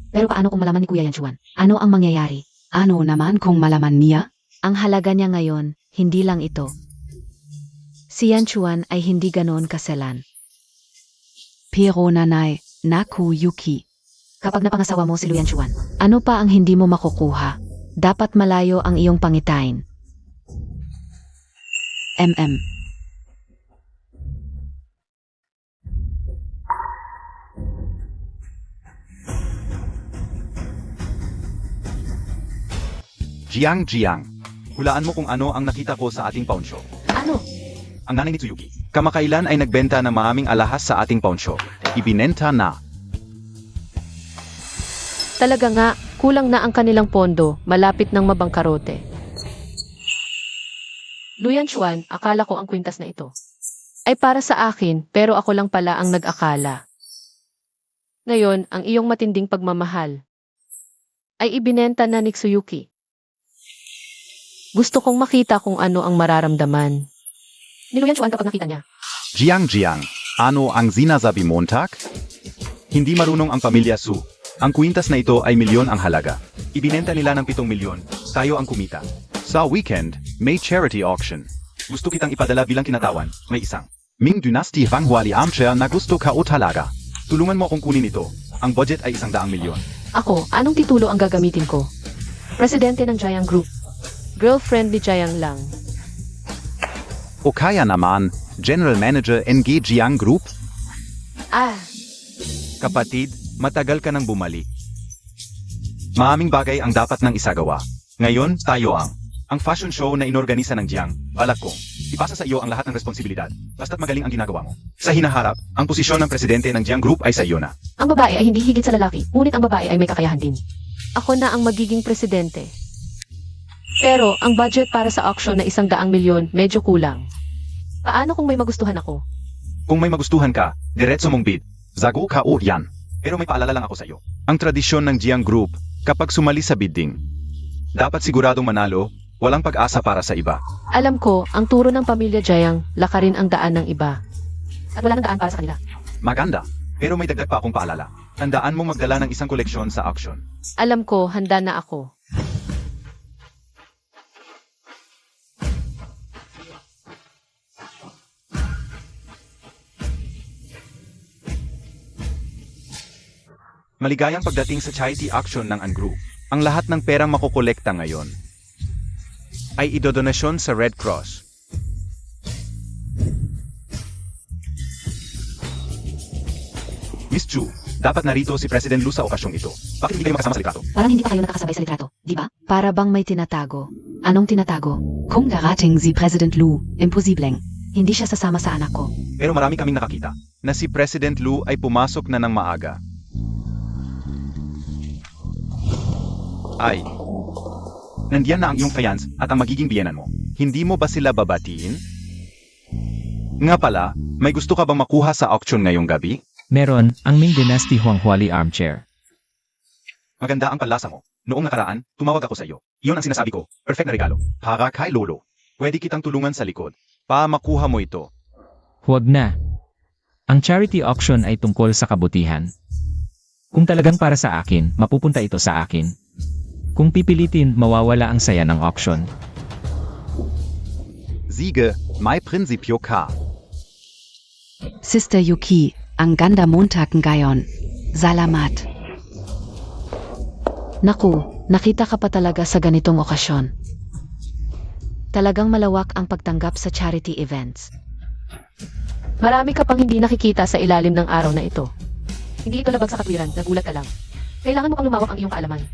Pero paano kung malaman ni Kuya Yanchuan? Ano ang mangyayari? Ano naman kung malaman niya? Ang halaga niya ngayon, hindi lang ito. Si Yanchuan ay hindi ganoon kaselan. Pero nanay, naku Yuki. Kapag napangasawa mo si Lu Yanchuan, ano pa ang hindi mo makukuha? Dapat malayo ang iyong pangitain. MM. Jiang, hulaan mo kung ano ang nakita ko sa ating pawn shop. Ano? Ang nanay ni Tsuyuki, kamakailan ay nagbenta ng maraming alahas sa ating pawn shop. Ibinenta na. Talaga nga, kulang na ang kanilang pondo, malapit ng mabangkarote. Lu Yanchuan, akala ko ang kwintas na ito ay para sa akin, pero ako lang pala ang nag-akala. Ngayon, ang iyong matinding pagmamahal ay ibinenta na ni Tsuyuki. Gusto kong makita kung ano ang mararamdaman ni Lu Yanchuan kapag nakita niya. Jiang, ano ang sinasabi Montag? Hindi marunong ang pamilya Su. Ang kwintas na ito ay milyon ang halaga. Ibinenta nila ng 7 milyon, tayo ang kumita. Sa weekend, may charity auction. Gusto kitang ipadala bilang kinatawan, may isang Ming Dynasty Huali Armchair na gusto ka o talaga. Tulungan mo akong kunin ito. Ang budget ay 100 milyon. Ako, anong titulo ang gagamitin ko? Presidente ng Jiang Group. Girlfriend ni Jiang lang. O kaya naman, General Manager NG Jiang Group? Ah, Kapatid, matagal ka nang bumalik. Maraming bagay ang dapat nang isagawa. Ngayon, tayo ang fashion show na inorganisa ng Jiang. Balak ko, ipasa sa iyo ang lahat ng responsibilidad, basta't magaling ang ginagawa mo. Sa hinaharap, ang posisyon ng presidente ng Jiang Group ay sa iyo na. ang babae ay hindi higit sa lalaki, ngunit ang babae ay may kakayahan din. Ako na ang magiging presidente. Pero, ang budget para sa auction na 100 milyon, medyo kulang. Paano kung may magustuhan ako? Kung may magustuhan ka, diretso mong bid. Zago ka o yan. Pero may paalala lang ako sa iyo. Ang tradisyon ng Jiang Group, kapag sumali sa bidding, dapat siguradong manalo, walang pag-asa para sa iba. Alam ko, ang turo ng pamilya Jiang, lakarin ang daan ng iba. At wala nang daan para sa kanila. Maganda. Pero may dagdag pa akong paalala. Tandaan mong magdala ng isang koleksyon sa auction. Alam ko, handa na ako. Maligayang pagdating sa charity auction ng Angru. Ang lahat ng perang makukolekta ngayon ay idodonasyon sa Red Cross. Miss Chu, Dapat narito si President Lu sa okasyong ito. Bakit hindi kayo makasama sa litrato? Parang hindi pa kayo nakakasabay sa litrato, di ba? Para bang may tinatago. Anong tinatago? Kung darating si President Lu, imposibleng. Hindi siya sasama sa anak ko. Pero marami kaming nakakita na si President Lu ay pumasok na ng maaga. Ay, nandiyan na ang iyong fiance at ang magiging biyenan mo. Hindi mo ba sila babatiin? Nga pala, may gusto ka bang makuha sa auction ngayong gabi? Meron, ang Ming Dynasty Huanghuali armchair. Maganda ang panlasa mo. Noong nakaraan, tumawag ako sa iyo. Iyon ang sinasabi ko. Perfect na regalo. Para kay Lolo. Pwede kitang tulungan sa likod. Makuha mo ito. Huwag na. Ang charity auction ay tungkol sa kabutihan. Kung talagang para sa akin, mapupunta ito sa akin. Kung pipilitin, mawawala ang saya ng auction. Siege, may prinsipyo ka. Sister Yuki, ang ganda Montag ngayon. Salamat. Naku, nakita ka pa talaga sa ganitong okasyon. Talagang malawak ang pagtanggap sa charity events. Marami ka pang hindi nakikita sa ilalim ng araw na ito. Hindi ito labag sa katwiran, nagulat ka lang. Kailangan mo pang lumawak ang iyong kaalaman.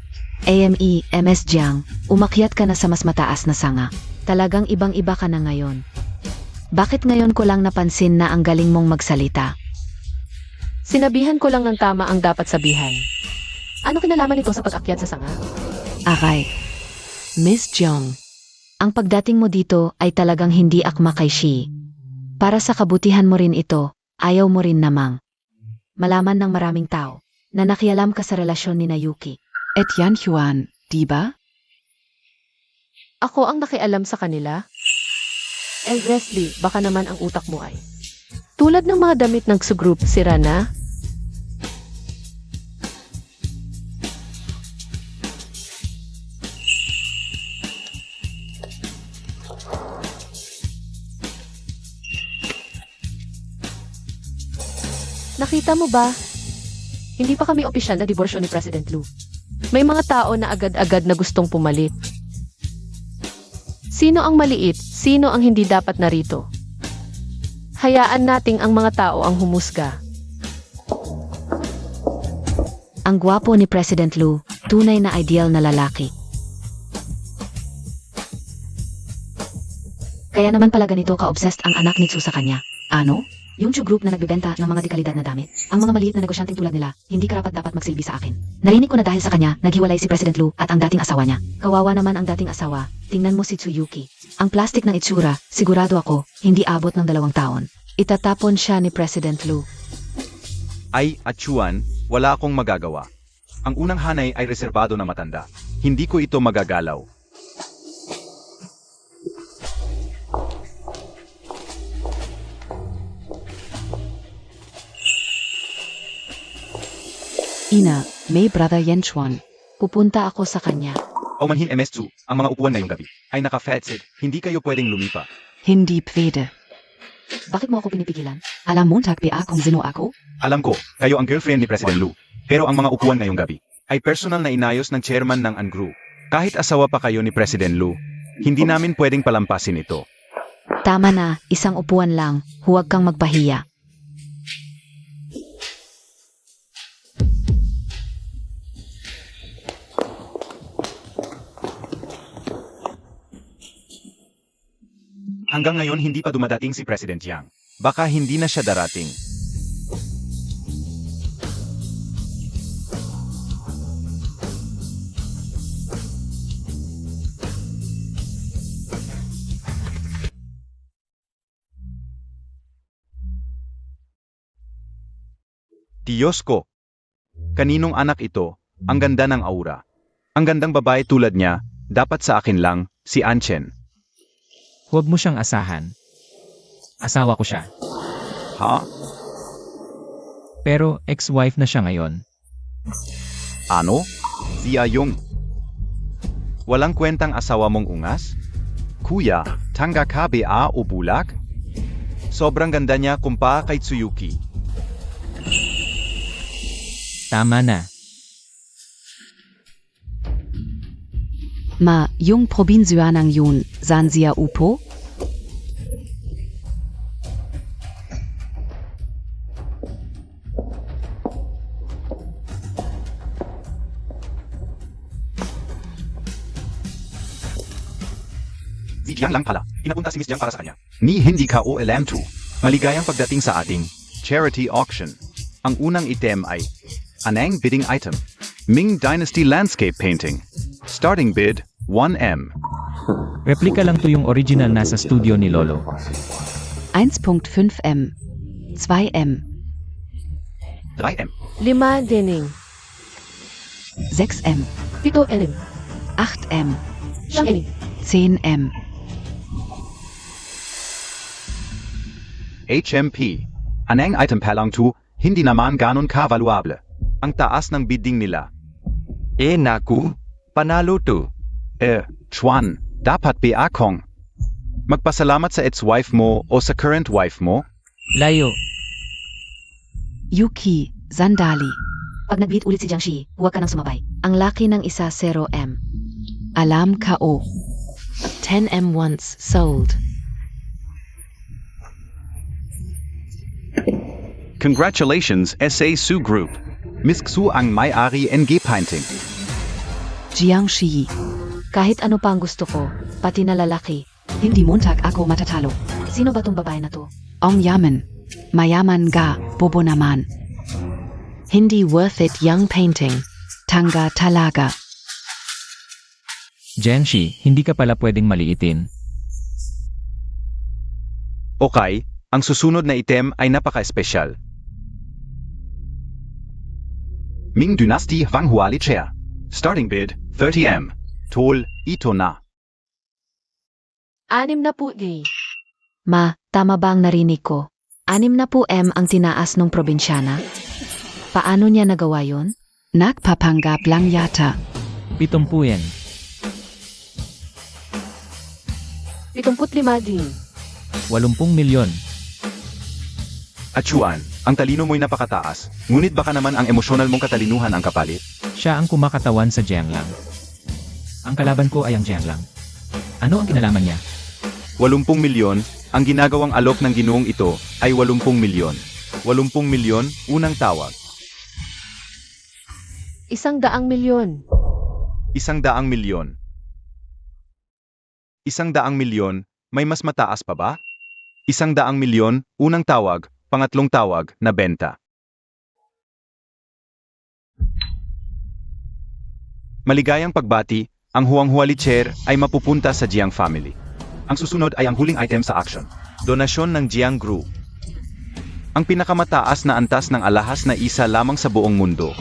AME, MS Jiang, umakyat ka na sa mas mataas na sanga. Talagang ibang-iba ka na ngayon. Bakit ngayon ko lang napansin na ang galing mong magsalita? Sinabihan ko lang ng tama ang dapat sabihan. Ano kinalaman nito sa pag-akyat sa sanga? Aray. Miss Jiang, ang pagdating mo dito ay talagang hindi akma kay Shi. Para sa kabutihan mo rin ito, ayaw mo rin namang malaman ng maraming tao na nakialam ka sa relasyon ni Yuki. At Yan Huan, di ba? Ako ang nakialam sa kanila? Leslie, baka naman ang utak mo ay. Tulad ng mga damit ng group, sira na? Nakita mo ba? Hindi pa kami opisyal na diborsyo ni President Lu. May mga tao na agad-agad na gustong pumalit. Sino ang maliit? Sino ang hindi dapat narito? Hayaan nating ang mga tao ang humusga. Ang gwapo ni President Lu, tunay na ideal na lalaki. Kaya naman pala ganito ka-obsessed ang anak ni Tsu sa kanya. Ano? Yung Chu Group na nagbebenta ng mga dekalidad na damit, ang mga maliit na negosyanteng tulad nila, hindi karapat-dapat magsilbi sa akin. Narinig ko na dahil sa kanya, naghiwalay si President Lu at ang dating asawa niya. Kawawa naman ang dating asawa, tingnan mo si Tsuyuki. Ang plastic ng itsura, sigurado ako, hindi abot ng 2 taon. Itatapon siya ni President Lu. Ay, Chuan, wala akong magagawa. Ang unang hanay ay reserbado na matanda. Hindi ko ito magagalaw. Ina, may brother Yan Chuan. Pupunta ako sa kanya. Paumanhin MS2, ang mga upuan ngayong gabi ay naka-fat-seat. Hindi kayo pwedeng lumipa. Hindi pwede. Bakit mo ako pinipigilan? Alam mo tagpi kung sino ako? Alam ko, kayo ang girlfriend ni President Lu. Pero ang mga upuan ngayong gabi ay personal na inayos ng chairman ng Angru. Kahit asawa pa kayo ni President Lu, hindi namin pwedeng palampasin ito. Tama na, isang upuan lang. Huwag kang magpahiya. Hanggang ngayon hindi pa dumadating si President Yang. Baka hindi na siya darating. Diyos ko! Kaninong anak ito? Ang ganda ng aura. Ang gandang babae tulad niya, dapat sa akin lang, si Anchen. Huwag mo siyang asahan. Asawa ko siya. Ha? Pero ex-wife na siya ngayon. Ano? Si Ayong. Walang kwentang asawa mong ungas? Kuya, tangga ka ba o bulak? Sobrang ganda niya kumpa kay Tsuyuki. Tama na. Ma, yung probinsya ng yun, saan siya upo? lang pala, inapunta si Miss Jiang para sa kanya. Ni hindi ka o alam to. Maligayang pagdating sa ating charity auction. Ang unang item ay Anang bidding item. Ming Dynasty Landscape Painting. Starting bid, 1M. Replika lang to yung original nasa studio ni Lolo. 1.5M, 2M, 3M. 5 dining. 6M, 7 elim. 8M, 9 elim. 10M, HMP. Anang item pa lang to, hindi naman ganon ka-valuable. Ang taas ng bidding nila. naku, panalo to. Chuan, dapat ba akong magpasalamat sa ex-wife mo o sa current wife mo? Layo. Yuki, Zandali. Pag nag-beat ulit si Jiangxi, huwag ka nang sumabay. Ang laki ng isa 0M. Alam K.O. 10M once sold. Congratulations, SA Su Group. Miss Xu ang may-ari NG Painting. Jiangxi. Kahit ano pa ang gusto ko, pati na lalaki. Hindi muntak ako matatalo. Sino ba tong babae na to? Ong yaman. Mayaman ga, bobo naman. Hindi worth it young painting. Tanga talaga. Jiangxi, hindi ka pala pwedeng maliitin. Okay, ang susunod na item ay napaka-espesyal. Ming Dynasty Wang Huali Chair. Starting bid, 30M. Tol, ito na. 6 na po, gay. Ma, tama ba ang narinig ko? 60M ang tinaas ng probinsyana? Paano niya nagawa yon? Nagpapanggap lang yata. 70 yen. 75 din. 80 milyon. Chuan, ang talino mo'y napakataas. Ngunit baka naman ang emosyonal mong katalinuhan ang kapalit. Siya ang kumakatawan sa Jianglang. Ang kalaban ko ay ang Jianglang. Ano ang kinalaman niya? 80 milyon, ang ginagawang alok ng ginoong ito ay 80 milyon. 80 milyon, unang tawag. 100 milyon. 100 milyon. 100 milyon, may mas mataas pa ba? 100 milyon, unang tawag, pangatlong tawag, na benta. Maligayang pagbati, ang Huang Huali Chair ay mapupunta sa Jiang family. Ang susunod ay ang huling item sa action. Donasyon ng Jiang Group. Ang pinakamataas na antas ng alahas na isa lamang sa buong mundo.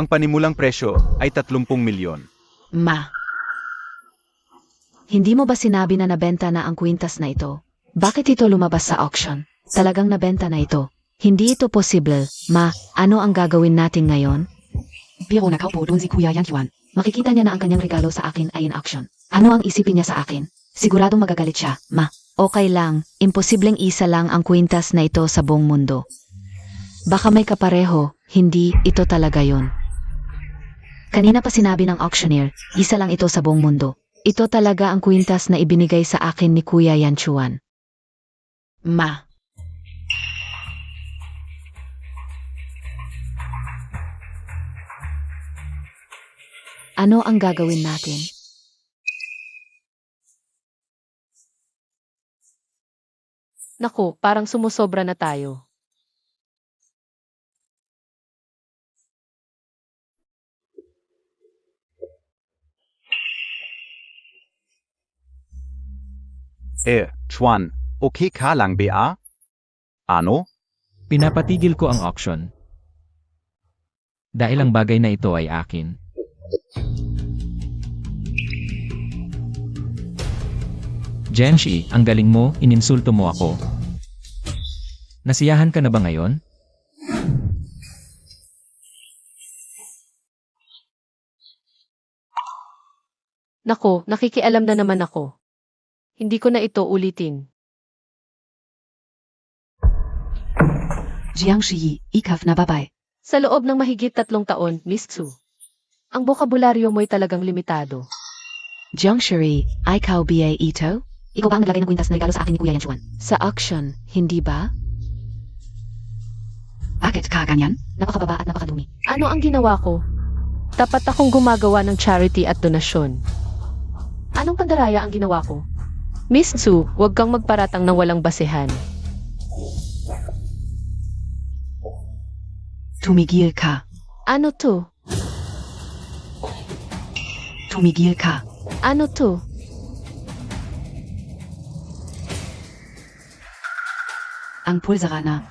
Ang panimulang presyo ay 30 milyon. Ma. Hindi mo ba sinabi na nabenta na ang kwintas na ito? Bakit ito lumabas sa auction? Talagang nabenta na ito. Hindi ito posible. Ma, ano ang gagawin natin ngayon? Biro nakaupo doon si Kuya Yang Yuan. Makikita niya na ang kanyang regalo sa akin ay in auction. Ano ang isipin niya sa akin? Siguradong magagalit siya, ma. Okay lang, imposibleng isa lang ang kwintas na ito sa buong mundo. Baka may kapareho, hindi ito talaga yon. Kanina pa sinabi ng auctioneer, isa lang ito sa buong mundo. Ito talaga ang kwintas na ibinigay sa akin ni Kuya Yan Chuan. Ma. Ano ang gagawin natin? Naku, parang sumusobra na tayo. Chuan, okay ka lang ba? Ano? Pinapatigil ko ang auction. Dahil ang bagay na ito ay akin. Jiangxi, ang galing mo, ininsulto mo ako. Nasiyahan ka na ba ngayon? Naku, nakikialam na naman ako. Hindi ko na ito ulitin. Jiangxi, ikaw na babay. Sa loob ng mahigit 3 taon, Miss Xu. Ang bokabularyo mo'y talagang limitado. Jiangxi, ikaw ba ito? Ikaw ba ang naglagay ng kwintas na regalo sa akin ni Kuya Yan Chuan? Sa auction, hindi ba? Bakit ka ganyan? Napakababa at napakadumi. Ano ang ginawa ko? Tapat akong gumagawa ng charity at donasyon. Anong pandaraya ang ginawa ko? Miss Tsu, huwag kang magparatang ng walang basehan. Tumigil ka. Ano to? Tumigil ka. Ano to? Ang pulsara na,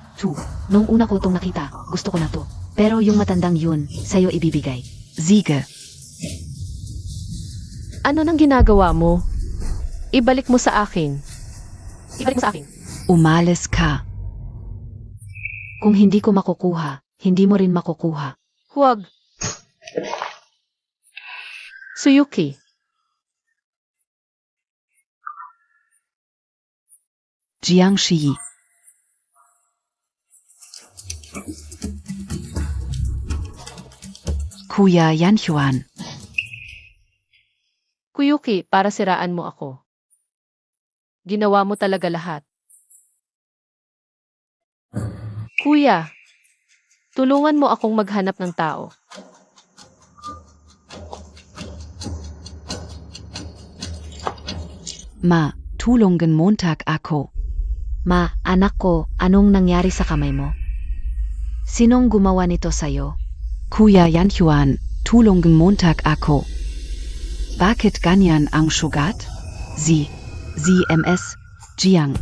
Nung una ko itong nakita, gusto ko na to. Pero yung matandang yun, sa'yo ibibigay. Siege. Ano nang ginagawa mo? Ibalik mo sa akin. Ibalik mo sa akin. Umalis ka. Kung hindi ko makukuha, hindi mo rin makukuha. Huwag. Suyuki. Jiangshi. Kuya Yanhuan. Kuyuki, para siraan mo ako. Ginawa mo talaga lahat. Kuya, tulungan mo akong maghanap ng tao. Ma, tulungan Montag ako. Ma, anak ko, anong nangyari sa kamay mo? Sinong gumawa nito sa'yo? Kuya Yanhuan, tulungan Montag ako. Bakit ganyan ang sugat? ZMS, Jiang.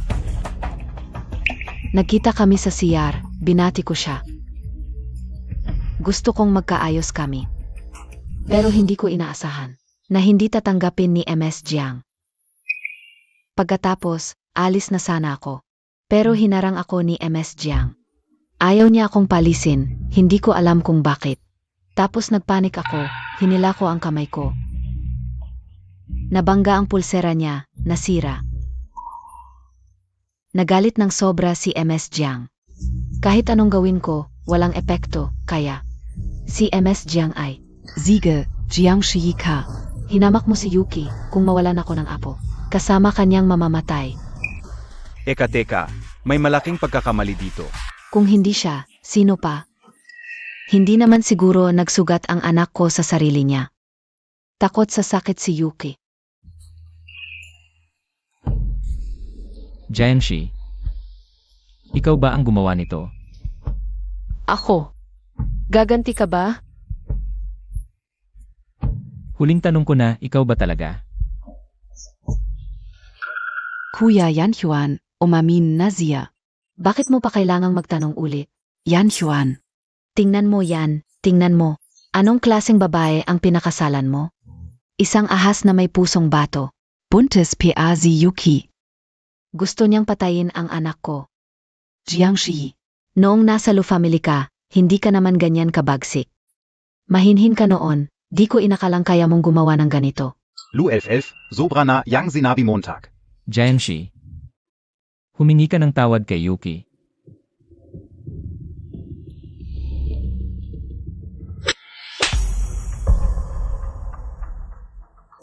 Nagkita kami sa CR, binati ko siya. Gusto kong magkaayos kami. Pero hindi ko inaasahan na hindi tatanggapin ni MS Jiang. Pagkatapos, alis na sana ako. Pero hinarang ako ni MS Jiang. Ayaw niya akong palisin, hindi ko alam kung bakit. Tapos nagpanik ako, hinila ko ang kamay ko. Nabangga ang pulsera niya, nasira. Nagalit ng sobra si MS Jiang. Kahit anong gawin ko, walang epekto, kaya si MS Jiang ay Siege, Jiangshi ka. Hinamak mo si Yuki kung mawalan ako ng apo. Kasama kanyang mamamatay. Teka, may malaking pagkakamali dito. Kung hindi siya, sino pa? Hindi naman siguro nagsugat ang anak ko sa sarili niya. Takot sa sakit si Yuki. Jiangshi, ikaw ba ang gumawa nito? Ako. Gaganti ka ba? Huling tanong ko na, ikaw ba talaga? Kuya Yanhuan, umamin na siya. Bakit mo pa kailangang magtanong ulit? Yanhuan. Tingnan mo yan, tingnan mo. Anong klaseng babae ang pinakasalan mo? Isang ahas na may pusong bato. Buntes pa si Yuki. Gusto niyang patayin ang anak ko. Jiangshi. Noong nasa Lu family ka, hindi ka naman ganyan kabagsik. Mahinhin ka noon, di ko inakalang kaya mong gumawa ng ganito. Lu FF, sobra na yang sinabi Montag. Jiangshi, humingi ka ng tawad kay Yuki.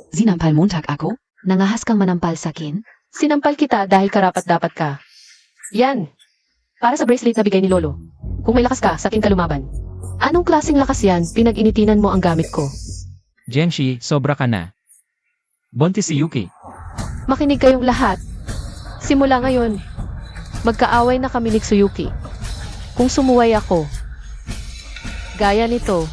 Sinampal Montag ako? Nangahas kang manampal sa akin? Sinampal kita dahil karapat-dapat ka. Yan. Para sa bracelet na bigay ni Lolo. Kung may lakas ka, sa akin ka lumaban. Anong klaseng lakas yan? Pinag-initinan mo ang gamit ko. Jiangshi, sobra ka na. Buntis si Yuki. Makinig kayong lahat. Simula ngayon, magkaaway na kami ni Tsuyuki. Kung sumuway ako, gaya nito,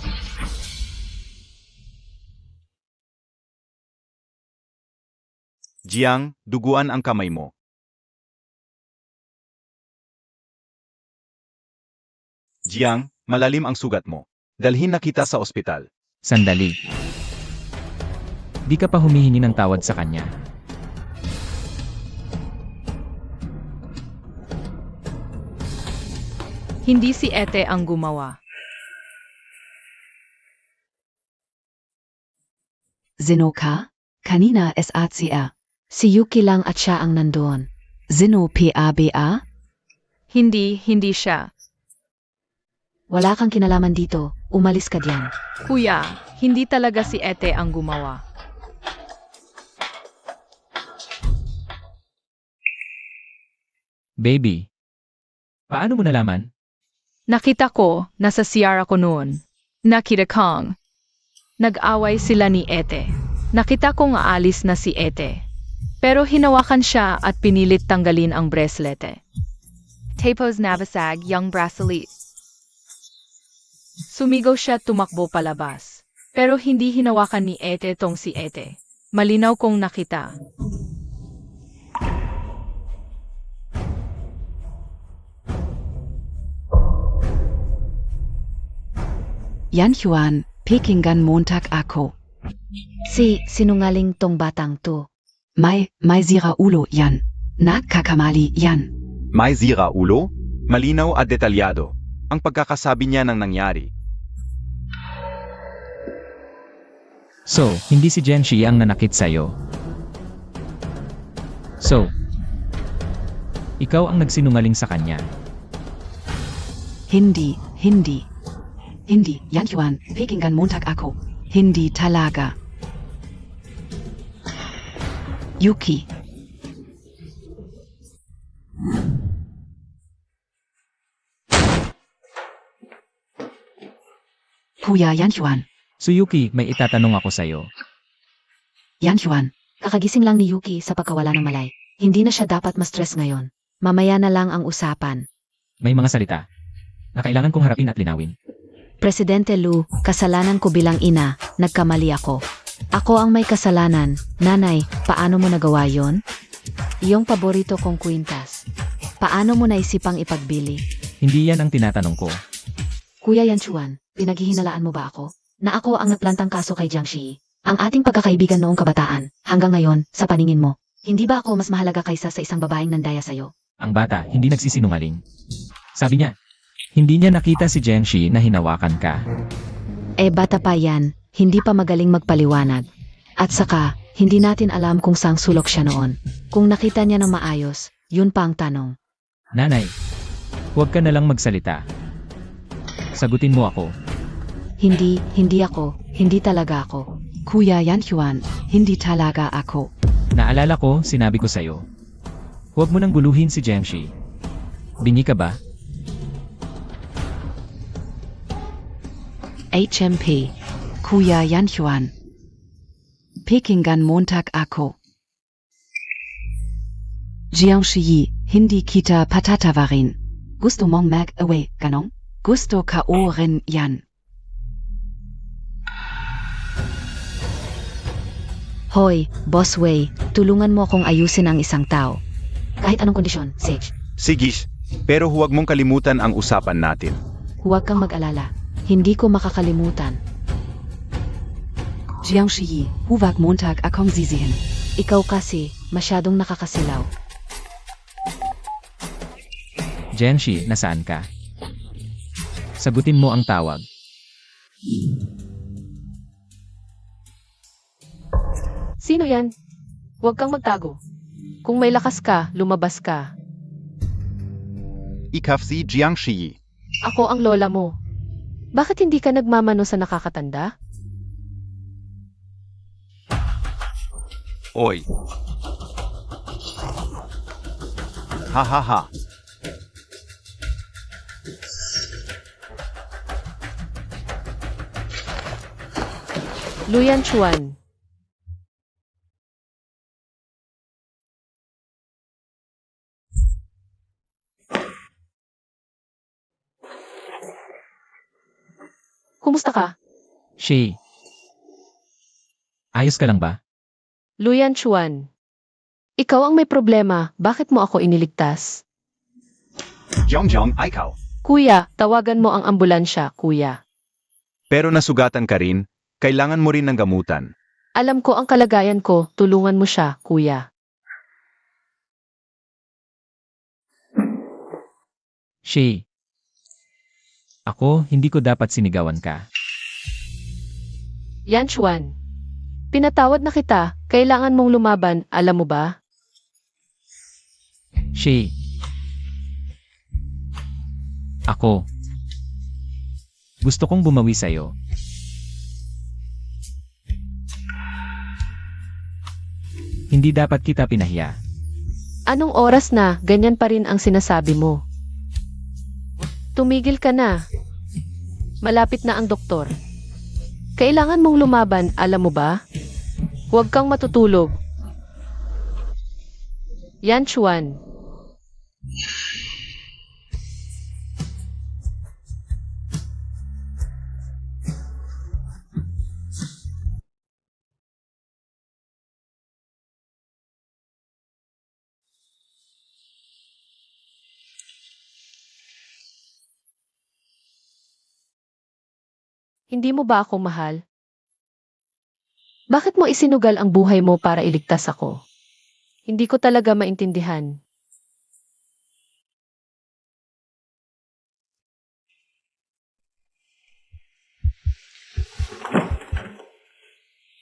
Jiang, duguan ang kamay mo. Jiang, malalim ang sugat mo. Dalhin na kita sa ospital. Sandali. Di ka pa humihingi ng tawad sa kanya. Hindi si Ete ang gumawa. Zeno ka? Kanina SACA. Si Yuki lang at siya ang nandoon. Zeno PABA? Hindi siya. Wala kang kinalaman dito. Umalis ka diyan. Kuya, hindi talaga si Ete ang gumawa. Baby, paano mo nalaman? Nakita ko, nasa CR ako noon. Nakita kang. Nag-away sila ni Ete. Nakita kong aalis na si Ete. Pero hinawakan siya at pinilit tanggalin ang bracelete. Tapos nabasag yung bracelet. Sumigaw siya tumakbo palabas. Pero hindi hinawakan ni Ete tong si Ete. Malinaw kong nakita. Yan Juan, Pekingan Montag ako. Sinungaling tong batang to. Mai Sira Ulo yan. Na kakamali yan. May zira ulo? Malinaw at detalyado. Ang pagkakasabi niya ng nangyari. So, hindi si Jiangshi ang nanakit sa'yo. So, ikaw ang nagsinungaling sa kanya. Hindi. Yan Juan, Pekingan Montag ako. Hindi talaga. Yuki. Kuya Yan Juan. Suyuki, may itatanong ako sa'yo. Yan Juan. Kakagising lang ni Yuki sa pagkawala ng malay. Hindi na siya dapat ma-stress ngayon. Mamaya na lang ang usapan. May mga salita na kailangan kong harapin at linawin. Presidente Lu, kasalanan ko bilang ina, nagkamali ako. Ako ang may kasalanan. Nanay, paano mo nagawa yon? Iyong paborito kong kwintas. Paano mo naisipang ipagbili? Hindi yan ang tinatanong ko. Kuya Yan Chuan, pinaghihinalaan mo ba ako? Na ako ang nagplantang kaso kay Jiangshi. Ang ating pagkakaibigan noong kabataan, hanggang ngayon, sa paningin mo, hindi ba ako mas mahalaga kaysa sa isang babaeng nandaya sa'yo? Ang bata, hindi nagsisinungaling. Sabi niya, hindi niya nakita si Jiangshi na hinawakan ka. Bata pa yan, hindi pa magaling magpaliwanag. At saka, hindi natin alam kung saang sulok siya noon. Kung nakita niya ng maayos, yun pa ang tanong. Nanay, huwag ka na lang magsalita. Sagutin mo ako. Hindi talaga ako. Kuya Yan Juan, hindi talaga ako. Naalala ko, sinabi ko sa'yo. Huwag mo nang guluhin si Jiangshi. Bingi ka ba? HMP. Kuya Yan Juan. Pekingan Montag ako. Jiangshi, hindi kita patatawarin. Gusto mong mag-away, ganong? Gusto ka o rin yan. Hoy, Boss Wei, tulungan mo akong ayusin ang isang tao. Kahit anong kondisyon, Sage. Sigis, pero huwag mong kalimutan ang usapan natin. Huwag kang mag-alala. Hindi ko makakalimutan. Jiangshi, huwag Montag akong sisihin. Ikaw kasi, masyadong nakakasilaw. Jiangshi, nasaan ka? Sagutin mo ang tawag. Sino yan? Huwag kang magtago. Kung may lakas ka, lumabas ka. Ikaw si Jiangshi. Ako ang lola mo. Bakit hindi ka nagmamano sa nakakatanda? Oy. Ha ha ha. Luyan Chuan. Kumusta ka? Shi. Ayos ka lang ba? Luyan Chuan. Ikaw ang may problema, bakit mo ako iniligtas? Jong, ikaw. Kuya, tawagan mo ang ambulansya, kuya. Pero nasugatan ka rin, kailangan mo rin ng gamutan. Alam ko ang kalagayan ko, tulungan mo siya, kuya. Shi. Ako, hindi ko dapat sinigawan ka. Yan Chuan. Pinatawad na kita, kailangan mong lumaban, alam mo ba? Shi. Ako. Gusto kong bumawi sa'yo. Hindi dapat kita pinahiya. Anong oras na, ganyan pa rin ang sinasabi mo? Tumigil ka na. Malapit na ang doktor. Kailangan mong lumaban, alam mo ba? Huwag kang matutulog. Yan, Chuan. Hindi mo ba ako mahal? Bakit mo isinugal ang buhay mo para iligtas ako? Hindi ko talaga maintindihan.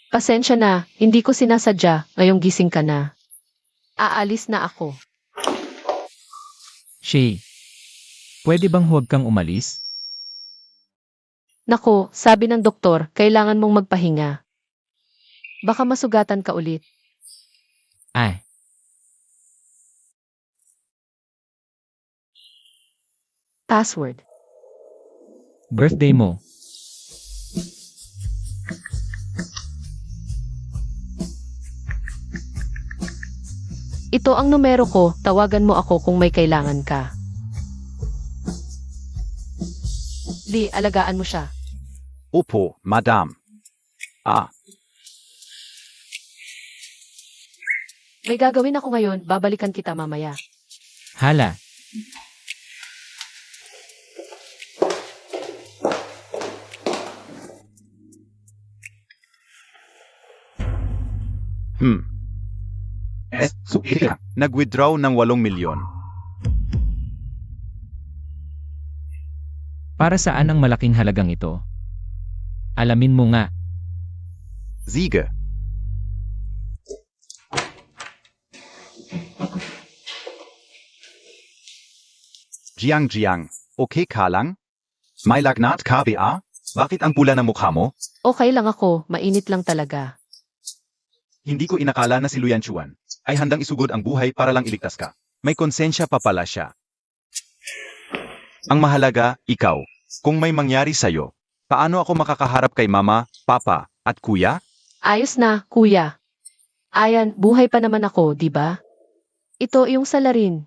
Pasensya na, hindi ko sinasadya, ngayong gising ka na. Aalis na ako. Shay, pwede bang huwag kang umalis? Nako, sabi ng doktor, kailangan mong magpahinga. Baka masugatan ka ulit. Ay, Password. birthday mo. Ito ang numero ko, tawagan mo ako kung may kailangan ka. Lee, alagaan mo siya. Opo, madam. May gagawin ako ngayon, babalikan kita mamaya. Hala, Nag-withdraw ng 8 milyon. para saan ang malaking halagang ito? Alamin mo nga. Siege. Jiang, okay ka lang? May lagnat ka ba? Bakit ang pula ng mukha mo? Okay lang ako, mainit lang talaga. Hindi ko inakala na si Luyan Chuan ay handang isugod ang buhay para lang iligtas ka. May konsensya pa pala siya. Ang mahalaga, ikaw. Kung may mangyari sa'yo, paano ako makakaharap kay mama, papa, at kuya? Ayos na, kuya. Ayan, buhay pa naman ako, di ba? Ito yung salarin.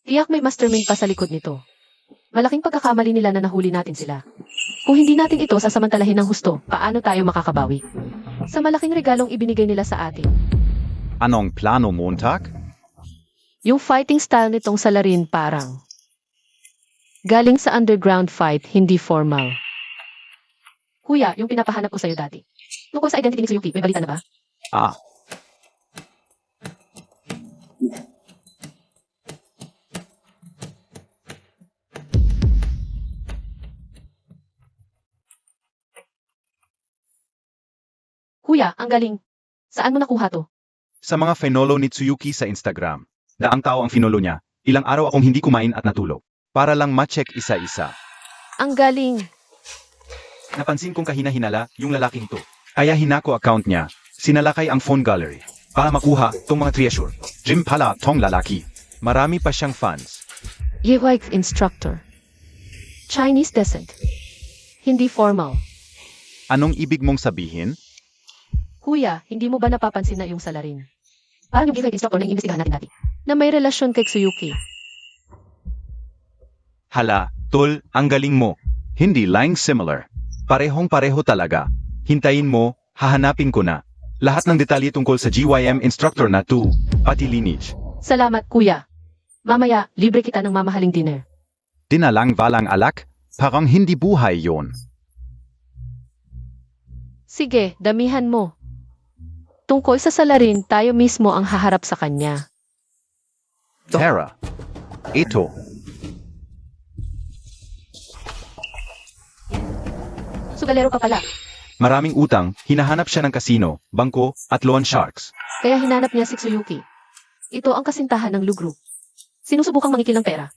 Tiyak may mastermind pa sa likod nito. Malaking pagkakamali nila na nahuli natin sila. Kung hindi natin ito sasamantalahin ng husto, paano tayo makakabawi? Sa malaking regalong ibinigay nila sa atin. Anong plano, Montag? Yung fighting style nitong salarin parang galing sa underground fight, hindi formal. Kuya, yung pinapahanap ko sa'yo dati. Tungkol sa identity ni Tsuyuki, may balita na ba? Kuya, ang galing. Saan mo nakuha to? Sa mga fenolo ni Tsuyuki sa Instagram. Daang tao ang finolo niya. Ilang araw akong hindi kumain at natulog. Para lang ma-check isa-isa. Ang galing. Napansin kong kahina-hinala yung lalaking to. Kaya hinako account niya. Sinalakay ang phone gallery. Para makuha tong mga treasure. Jim pala tong lalaki. Marami pa siyang fans. Yewife instructor. Chinese descent. Hindi formal. Anong ibig mong sabihin? Kuya, hindi mo ba napapansin na yung salarin? Parang yung giveaway instructor na iimbestigahan natin dati. Na may relasyon kay Tsuyuki. Hala, tol, ang galing mo. Hindi lang similar. Parehong-pareho talaga. Hintayin mo, hahanapin ko na. Lahat ng detalye tungkol sa GYM instructor na to, pati lineage. Salamat, kuya. Mamaya, libre kita ng mamahaling dinner. Dinalang valang alak, parang hindi buhay yon. Sige, damihan mo. Tungkol sa salarin, tayo mismo ang haharap sa kanya. Tara. Ito. Sugalero ka pala. Maraming utang, hinahanap siya ng kasino, bangko, at loan sharks. Kaya hinanap niya si Tsuyuki. Ito ang kasintahan ng Lu Group. Sinusubukang mangikil ng pera.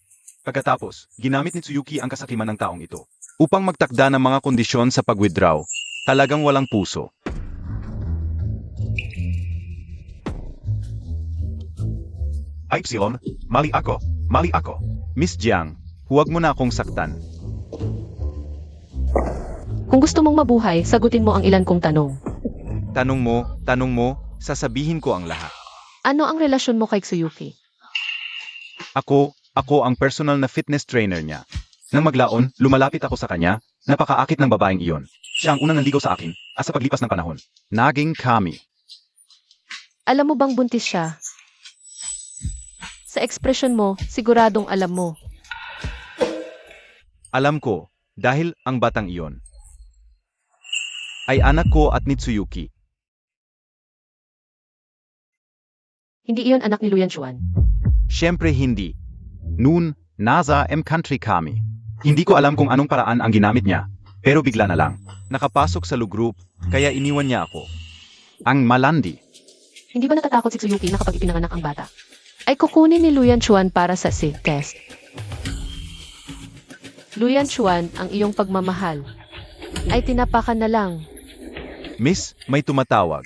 Pagkatapos, ginamit ni Tsuyuki ang kasakiman ng taong ito upang magtakda ng mga kondisyon sa pag-withdraw. Talagang walang puso. Ay, Psilon, mali ako. Miss Jiang, huwag mo na akong saktan. Kung gusto mong mabuhay, sagutin mo ang ilan kong tanong. Tanong mo, sasabihin ko ang lahat. Ano ang relasyon mo kay Tsuyuki? Ako ang personal na fitness trainer niya. Nang maglaon, lumalapit ako sa kanya, napakaakit ng babaeng iyon. Siya ang unang nanligaw sa akin, at sa paglipas ng panahon. Naging kami. Alam mo bang buntis siya? Sa ekspresyon mo, siguradong alam mo. Alam ko, dahil ang batang iyon ay anak ko at ni Tsuyuki. Hindi iyon anak ni Luyan Chuan. Siyempre hindi. Noon, nasa country kami. Hindi ko alam kung anong paraan ang ginamit niya, pero bigla na lang. Nakapasok sa group, kaya iniwan niya ako. Ang malandi. Hindi ba natatakot si Tsuyuki na kapag ipinanganak ang bata? Ay kukunin ni Luyan Chuan para sa test. Luyan Chuan, ang iyong pagmamahal ay tinapakan na lang. Miss, may tumatawag.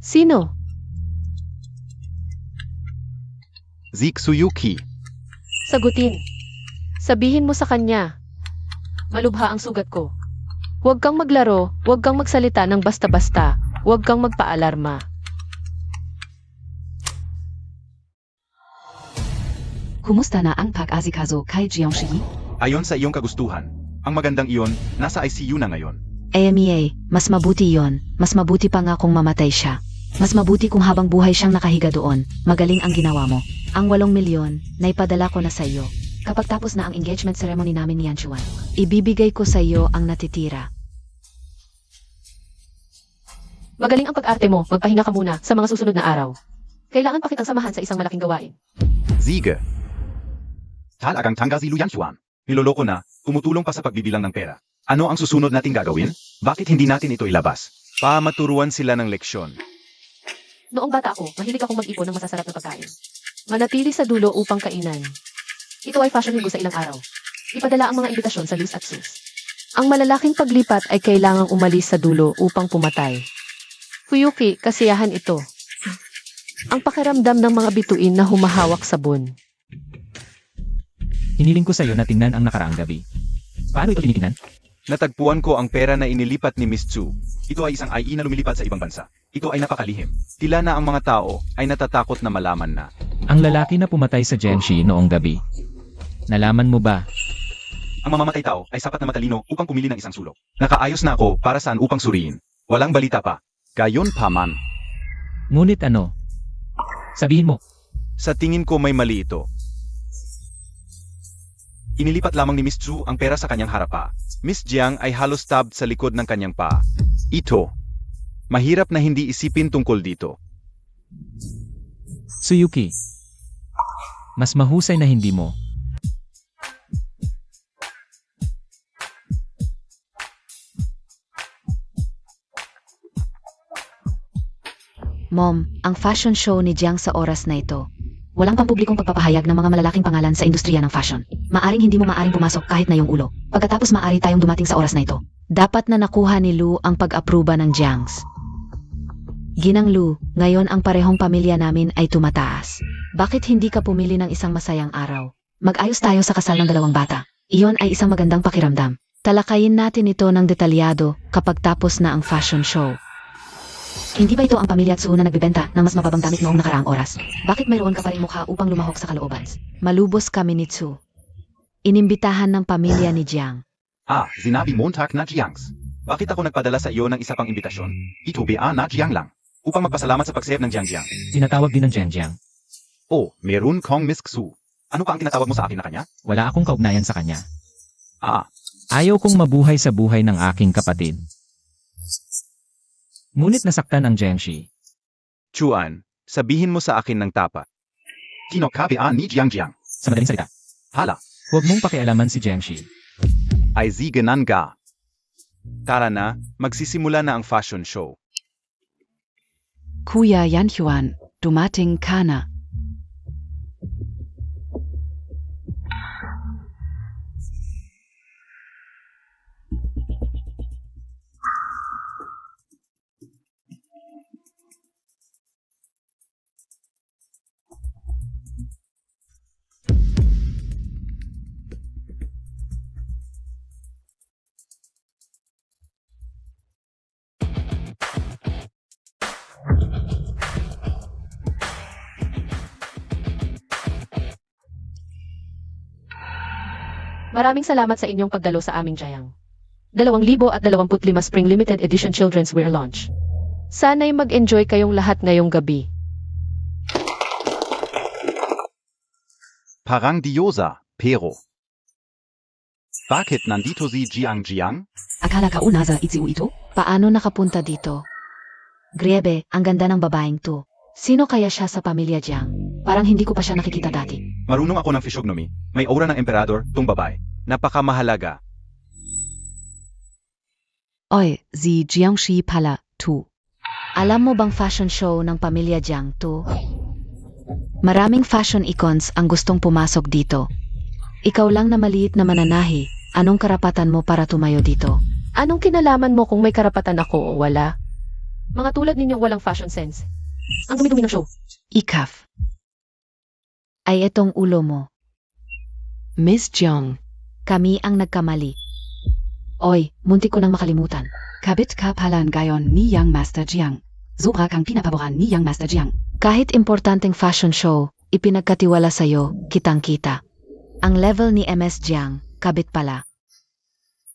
Sino? Tsuyuki. Sagutin. Sabihin mo sa kanya. Malubha ang sugat ko. Huwag kang maglaro, huwag kang magsalita ng basta-basta, huwag kang magpaalarma. Kumusta na ang pag-asikaso kay Jiangshi? Ayon sa iyong kagustuhan, ang magandang iyon, nasa ICU na ngayon. AMEA, mas mabuti yon. Mas mabuti pa nga kung mamatay siya. Mas mabuti kung habang buhay siyang nakahiga doon. Magaling ang ginawa mo. Ang 8 milyon, naipadala ko na sa iyo. Kapag tapos na ang engagement ceremony namin ni Yanchuan, ibibigay ko sa iyo ang natitira. Magaling ang pag-arte mo, magpahinga ka muna sa mga susunod na araw. Kailangan pa kitang samahan sa isang malaking gawain. Sige. Talagang tangga si Luyan Chuan. Niloloko na, tumutulong pa sa pagbibilang ng pera. Ano ang susunod nating gagawin? Bakit hindi natin ito ilabas? Maturuan sila ng leksyon. Noong bata ako, mahilig akong mag-ipon ng masasarap na pagkain. Manatili sa dulo upang kainan. Ito ay fashion linggo sa ilang araw. Ipadala ang mga imbitasyon sa Liz at Sus. Ang malalaking paglipat ay kailangang umalis sa dulo upang pumatay. Fuyuki, kasiyahan ito. Ang pakiramdam ng mga bituin na humahawak sa bun. Hiniling ko sa'yo na tingnan ang nakaraang gabi. Paano ito tinitingnan? Natagpuan ko ang pera na inilipat ni Miss Chu. Ito ay isang IE na lumilipad sa ibang bansa. Ito ay napakalihim. Tila na ang mga tao ay natatakot na malaman na. Ang lalaki na pumatay sa Genshi noong gabi. Nalaman mo ba? Ang mamamatay tao ay sapat na matalino upang pumili ng isang sulok. Nakaayos na ako para saan upang suriin. Walang balita pa. Gayon pa man. Ngunit ano? Sabihin mo. Sa tingin ko may mali ito. Inilipat lamang ni Miss Chu ang pera sa kanyang harapa. Miss Jiang ay halos stabbed sa likod ng kanyang paa. Ito. Mahirap na hindi isipin tungkol dito. Tsuyuki. Mas mahusay na hindi mo. Mom, ang fashion show ni Jiang sa oras na ito. Walang pampublikong pagpapahayag ng mga malalaking pangalan sa industriya ng fashion. Maaring hindi mo maaring pumasok kahit na yung ulo. Pagkatapos maaari tayong dumating sa oras na ito. Dapat na nakuha ni Lu ang pag-aproba ng Jiangs. Ginang Lu, ngayon ang parehong pamilya namin ay tumataas. Bakit hindi ka pumili ng isang masayang araw? Mag-ayos tayo sa kasal ng 2 bata. Iyon ay isang magandang pakiramdam. Talakayin natin ito ng detalyado kapag tapos na ang fashion show. Hindi ba ito ang pamilya Tsu na nagbibenta ng mas mababang damit noong nakaraang oras? Bakit mayroon ka pa rin mukha upang lumahok sa kalooban? Malubos kami ni Tsu. Inimbitahan ng pamilya ni Jiang. Sinabi Montag na Jiangs. Bakit ako nagpadala sa iyo ng isa pang imbitasyon? Ito na Jiang lang. Upang magpasalamat sa pag-save ng Jiang. Tinatawag din ng Jiang. Oh, meron kong Miss Xu. Ano pa ang tinatawag mo sa akin na kanya? Wala akong kaugnayan sa kanya. Ah, Ayaw kong mabuhay sa buhay ng aking kapatid. Ngunit nasaktan ang Genshi. Chuan, sabihin mo sa akin ng tapa. Kinokabia ni Jiang. Sa madaling salita, Hala, huwag mong pakialaman si Genshi. ay ziganan ka. Tara na, magsisimula na ang fashion show. Kuya Yanhuan, dumating ka na. Maraming salamat sa inyong pagdalo sa aming Jayang. 2025 Spring Limited Edition Children's Wear Launch. Sana'y mag-enjoy kayong lahat ngayong gabi. Parang Diosa, Pero. Bakit nandito si Jiang Jiang? Akala ka unaza itziu ito? Paano nakapunta dito? Grebe, ang ganda ng babaeng to. Sino kaya siya sa pamilya Jiang? Parang hindi ko pa siya nakikita dati. Marunong ako ng physiognomy. May aura ng emperador, tong babae. Napakamahalaga. Oy, si Jiangxi pala, tu. Alam mo bang fashion show ng pamilya Jiang to? Maraming fashion icons ang gustong pumasok dito. Ikaw lang na maliit na mananahi, anong karapatan mo para tumayo dito? Anong kinalaman mo kung may karapatan ako o wala? Mga tulad ninyong walang fashion sense. Ang dumi-dumi ng show. Ikaf. Ay etong ulo mo. Miss Jiang, kami ang nagkamali. Oy, muntik ko nang makalimutan. Kabit ka palan gayon ni Young Master Jiang. Sobra kang pinapaboran ni Young Master Jiang. Kahit importanteng fashion show, ipinagkatiwala sa'yo, kitang-kita. Ang level ni MS Jiang, kabit pala.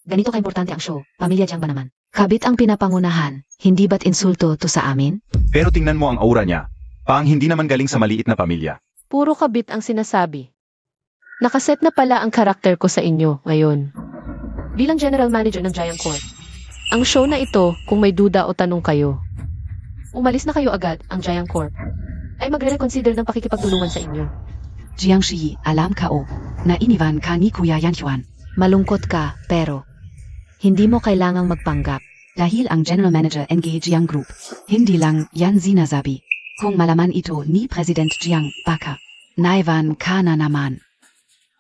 Ganito ka-importante ang show, pamilya Jiang ba naman? Kabit ang pinapangunahan, hindi ba't insulto to sa amin? Pero tingnan mo ang aura niya. Paang hindi naman galing sa maliit na pamilya. Puro kabit ang sinasabi. Nakaset na pala ang karakter ko sa inyo ngayon. Bilang general manager ng Giant Corp. Ang show na ito, kung may duda o tanong kayo, umalis na kayo agad ang Giant Corp. Ay magre-reconsider ng pakikipagtulungan sa inyo. Jiangxi, alam ka o, na iniwan ka ni Kuya Yan Huan. Malungkot ka, pero hindi mo kailangang magpanggap. Dahil ang General Manager NG Jiang Group, hindi lang yan sinasabi. Kung malaman ito ni President Jiang, baka naiwan ka na naman.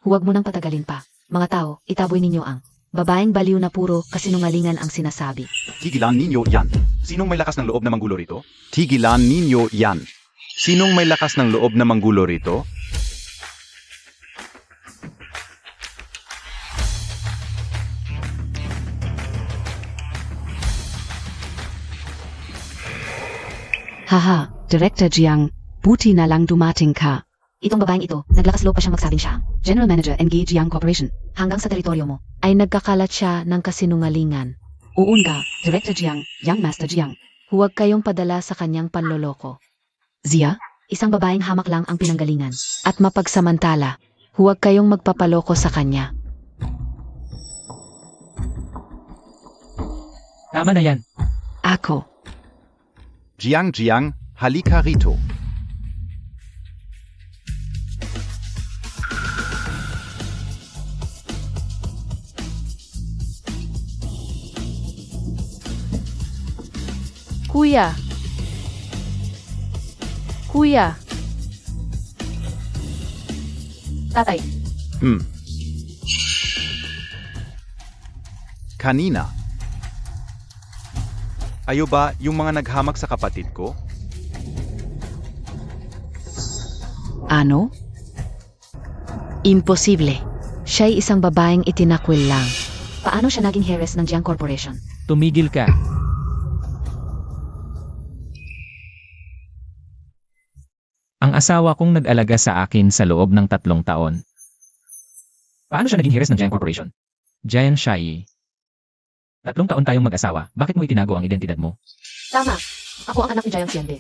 Huwag mo nang patagalin pa. Mga tao, itaboy ninyo ang babaeng baliw na puro kasinungalingan ang sinasabi. Tigilan ninyo yan. Sinong may lakas ng loob na manggulo rito? Tigilan ninyo yan. Sinong may lakas ng loob na manggulo rito? Haha, Director Jiang, buti na lang dumating ka. Itong babaeng ito, naglakas loob pa siyang magsabing siya ang General Manager NG Jiang Corporation hanggang sa teritoryo mo. Ay nagkakalat siya ng kasinungalingan. Uunga, Director Jiang, Young Master Jiang. Huwag kayong padala sa kanyang panloloko. Zia, isang babaeng hamak lang ang pinanggalingan. At mapagsamantala, huwag kayong magpapaloko sa kanya. Tama na yan. Ako. Jiang Jiang, halika rito. Kuya! Kuya! Tatay, Kanina. Ayo ba yung mga naghamak sa kapatid ko? Ano? imposible. Siya'y isang babaeng itinakwil lang. Paano siya naging heiress ng Jiang Corporation? Tumigil ka. Ang asawa kong nag-alaga sa akin sa loob ng 3 taon. Paano siya naging heiress ng Giant Corporation? Giant Shai. 3 taon tayong mag-asawa. Bakit mo itinago ang identidad mo? Tama. Ako ang anak ni Jiang Xiande,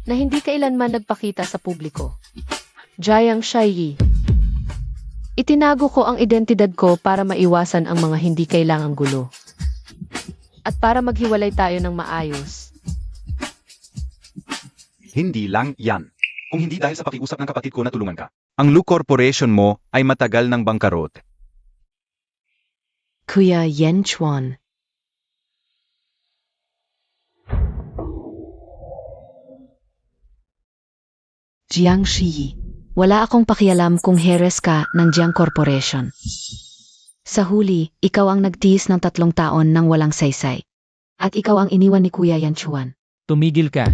na hindi kailanman nagpakita sa publiko. Jiang Shai. Itinago ko ang identidad ko para maiwasan ang mga hindi kailangang gulo. At para maghiwalay tayo ng maayos. Hindi lang yan. Kung hindi dahil sa pakiusap ng kapatid ko na tulungan ka. Ang Lu Corporation mo ay matagal ng bangkarot. Kuya Yen Chuan. Jiangxi. Wala akong pakialam kung heiress ka ng Jiang Corporation. Sa huli, ikaw ang nagtiis ng 3 taon nang walang saysay. At ikaw ang iniwan ni Kuya Yan Chuan. Tumigil ka.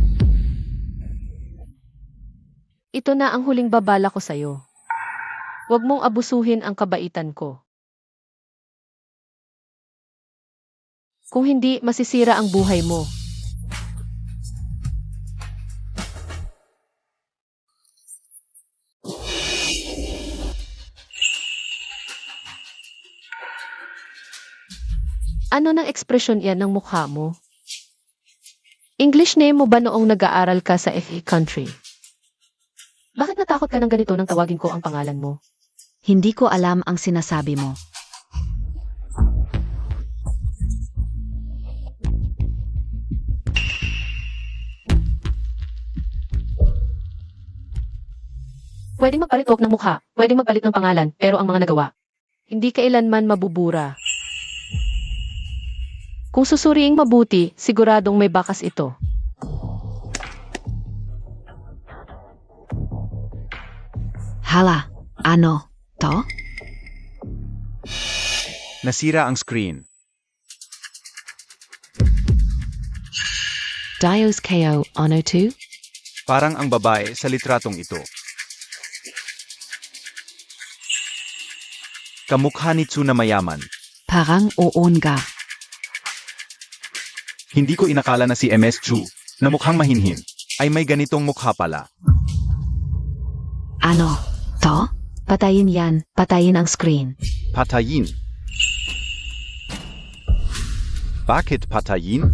Ito na ang huling babala ko sa'yo. Huwag mong abusuhin ang kabaitan ko. Kung hindi, masisira ang buhay mo. Ano ng ekspresyon yan ng mukha mo? English name mo ba noong nag-aaral ka sa FA country? Bakit natakot ka ng ganito nang tawagin ko ang pangalan mo? Hindi ko alam ang sinasabi mo. Pwedeng magpalitok ng mukha, pwedeng magpalit ng pangalan, pero ang mga nagawa, hindi kailanman mabubura. Kung susuriing mabuti, siguradong may bakas ito. Hala, ano to? Nasira ang screen. Dios KO Ono 2? Parang ang babae sa litratong ito. Kamukha ni Tsu na mayaman. Parang oon ga. Hindi ko inakala na si MS Chu, na mukhang mahinhin, ay may ganitong mukha pala. Ano to? Patayin yan, patayin ang screen. Patayin. Bakit patayin?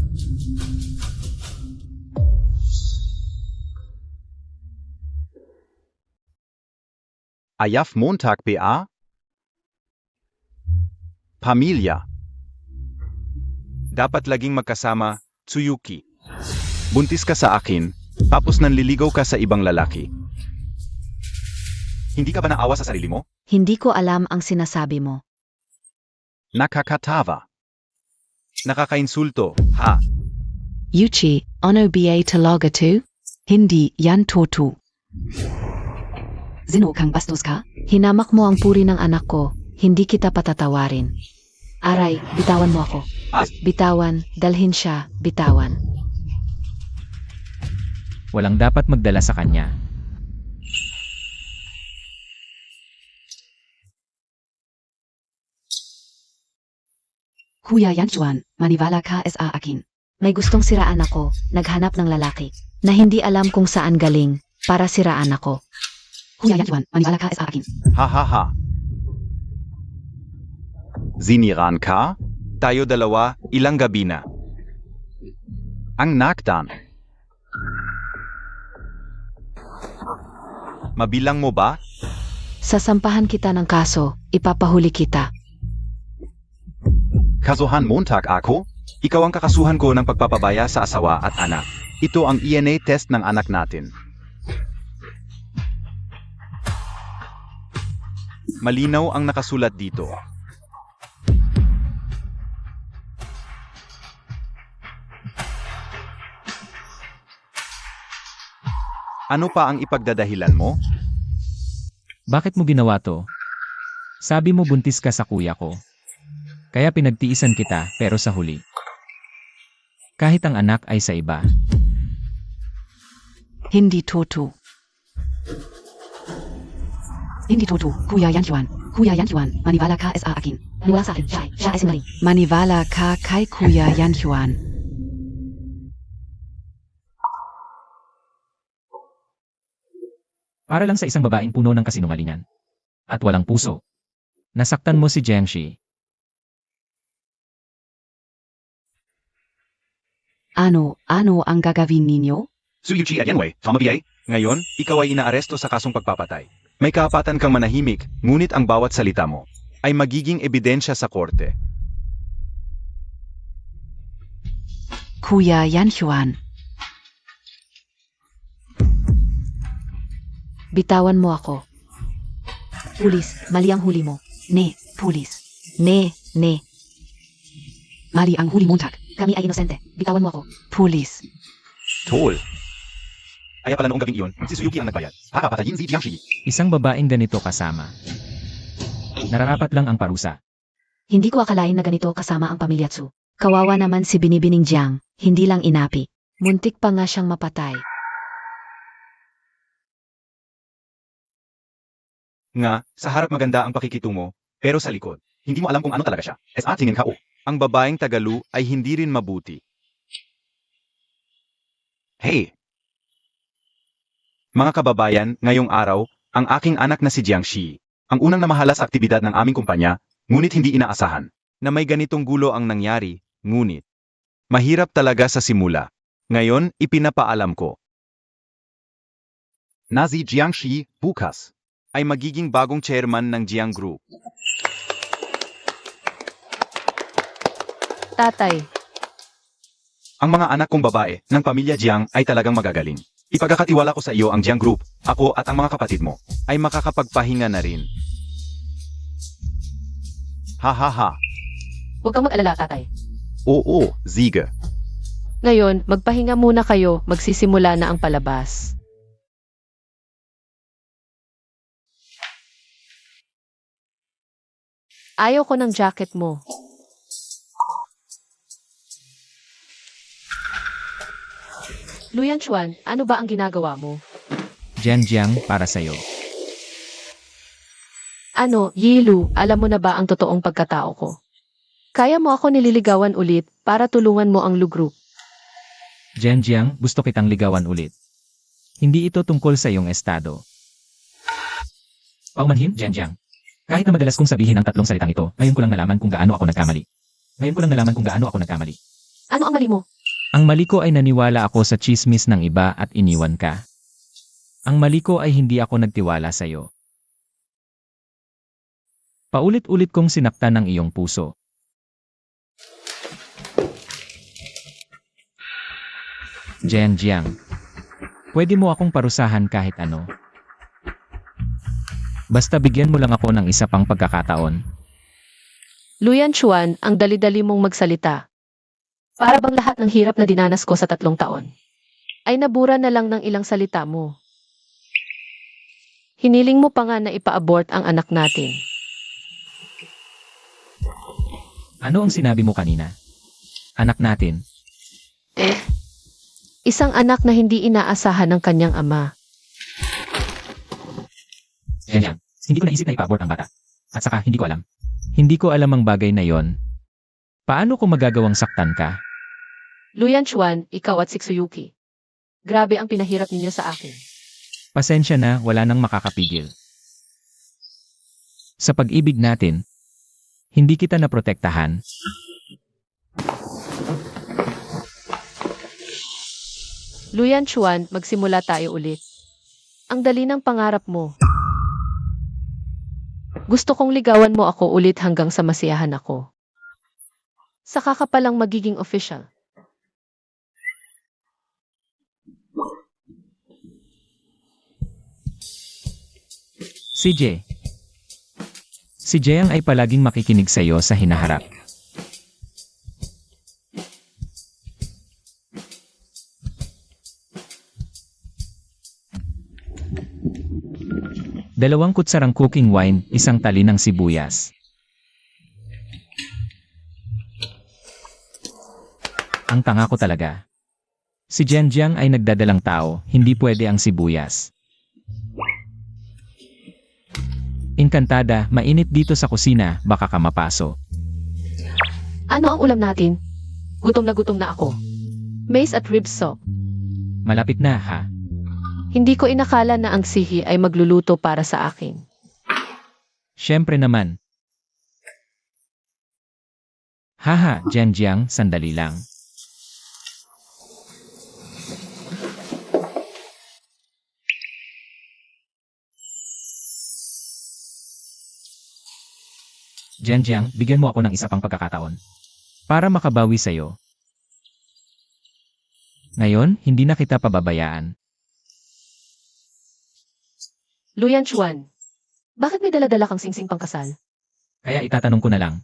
Ayaf Montag PA? Pamilya. Dapat laging magkasama, Tsuyuki. Buntis ka sa akin, tapos nanliligaw ka sa ibang lalaki. Hindi ka ba naawa sa sarili mo? Hindi ko alam ang sinasabi mo. Nakakatawa. Nakakainsulto, ha? Yuchi, ono ba talaga to? Hindi yan toto. Zino kang bastos ka? Hinamak mo ang puri ng anak ko, hindi kita patatawarin. Aray, bitawan mo ako. Bitawan, dalhin siya, bitawan. Walang dapat magdala sa kanya. Kuya Yanchuan, maniwala ka sa akin. May gustong siraan ako, naghanap ng lalaki, na hindi alam kung saan galing, para siraan ako. Kuya Yanchuan, maniwala ka sa akin. Ha ha ha. Ziniran ka? Tayo dalawa, ilang gabi na. Ang nakdan. Mabilang mo ba? Sasampahan kita ng kaso, ipapahuli kita. Kasuhan Montag ako? Ikaw ang kakasuhan ko ng pagpapabaya sa asawa at anak. Ito ang ENA test ng anak natin. Malinaw ang nakasulat dito. Ano pa ang ipagdadahilan mo? Bakit mo ginawa to? Sabi mo buntis ka sa kuya ko. Kaya pinagtiisan kita, pero sa huli. Kahit ang anak ay sa iba. Hindi toto. Hindi toto, Kuya Yanchuan. Kuya Yanchuan, maniwala ka sa akin. Maniwala sa akin, siya ay singaling. Maniwala ka kay Kuya Yanchuan. Para lang sa isang babaeng puno ng kasinungalingan. At walang puso. Nasaktan mo si Jiangxi. Ano ang gagawin ninyo? Suyuchi at Yanwei, Famabiyay. Ngayon, ikaw ay inaaresto sa kasong pagpapatay. May karapatan kang manahimik, ngunit ang bawat salita mo ay magiging ebidensya sa korte. Kuya Yanchuan. Bitawan mo ako. Pulis, mali ang huli mo. Ne, pulis. Ne. Mali ang huli Montag. Kami ay inosente. Bitawan mo ako. Pulis. Tol. Kaya pala noong gabing iyon, si Suyuki ang nagbayad. Papatayin si Jiangxi. Isang babaeng ganito kasama. Nararapat lang ang parusa. Hindi ko akalain na ganito kasama ang pamilya Tsu. Kawawa naman si Binibining Jiang, hindi lang inapi. Muntik pa nga siyang mapatay. Nga, sa harap maganda ang pakikitungo, pero sa likod, hindi mo alam kung ano talaga siya. At tingin ka ang babaeng Tagalu ay hindi rin mabuti. Hey! Mga kababayan, ngayong araw, ang aking anak na si Jiangxi, ang unang namahala sa aktibidad ng aming kumpanya, ngunit hindi inaasahan, na may ganitong gulo ang nangyari, ngunit mahirap talaga sa simula. Ngayon, ipinapaalam ko na si Jiangxi bukas ay magiging bagong chairman ng Jiang Group. Tatay, Ang mga anak kong babae ng pamilya Jiang ay talagang magagaling. Ipagkakatiwala ko sa iyo ang Jiang Group, ako at ang mga kapatid mo ay makakapagpahinga na rin. Ha ha ha. huwag kang mag-alala, tatay. Oo, Ziege. Ngayon, magpahinga muna kayo, magsisimula na ang palabas. Ayaw ko ng jacket mo. Luyan Chuan, ano ba ang ginagawa mo? Jiang, para sa'yo. Ano, Yilu, alam mo na ba ang totoong pagkatao ko? Kaya mo ako nililigawan ulit para tulungan mo ang Lu Group. Jiang, gusto kitang ligawan ulit. Hindi ito tungkol sa iyong estado. Paumanhin, Jiang. Kahit na madalas kong sabihin ang tatlong salitang ito, ngayon ko lang nalaman kung gaano ako nagkamali. Ano ang mali mo? Ang mali ko ay naniwala ako sa chismis ng iba at iniwan ka. Ang mali ko ay hindi ako nagtiwala sa iyo. Paulit-ulit kong sinaktan ang iyong puso. Jiang, pwede mo akong parusahan kahit ano. Basta bigyan mo lang ako ng isa pang pagkakataon. Luyan Chuan, ang dali-dali mong magsalita. Para bang lahat ng hirap na dinanas ko sa 3 taon ay nabura na lang ng ilang salita mo. Hiniling mo pa nga na ipa-abort ang anak natin. Ano ang sinabi mo kanina? Anak natin. Isang anak na hindi inaasahan ng kanyang ama. Jiang, hindi ko naisip na ipa-abort ang bata. At saka, hindi ko alam. Hindi ko alam ang bagay na yon. Paano ko magagawang saktan ka? Luyan Chuan, ikaw at si Tsuyuki. Grabe ang pinahirap ninyo sa akin. Pasensya na, wala nang makakapigil. Sa pag-ibig natin, hindi kita naprotektahan. Luyan Chuan, magsimula tayo ulit. Ang dali ng pangarap mo. Gusto kong ligawan mo ako ulit hanggang sa masiyahan ako. Saka ka palang magiging official. Si Jiang ay palaging makikinig sa iyo sa hinaharap. Dalawang kutsarang cooking wine, isang tali ng sibuyas. Ang tanga ko talaga. Si Jiang ay nagdadalang tao, hindi pwede ang sibuyas. Inkantada, mainit dito sa kusina, baka ka mapaso. Ano ang ulam natin? Gutom na ako. Maize at rib soup. Malapit na, ha? Hindi ko inakala na ang sihi ay magluluto para sa akin. Siyempre naman. Haha, Jiang, sandali lang. Jiang, bigyan mo ako ng isa pang pagkakataon. Para makabawi sa'yo. Ngayon, hindi na kita pababayaan. Luyan Chuan, bakit may dala-dala kang singsing pangkasal? Kaya itatanong ko na lang.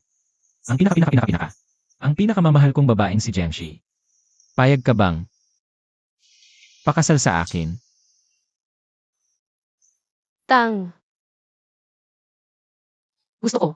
Ang pinakamamahal kong babaeng si Jiangxi. Payag ka bang pakasal sa akin? Tang. Gusto ko.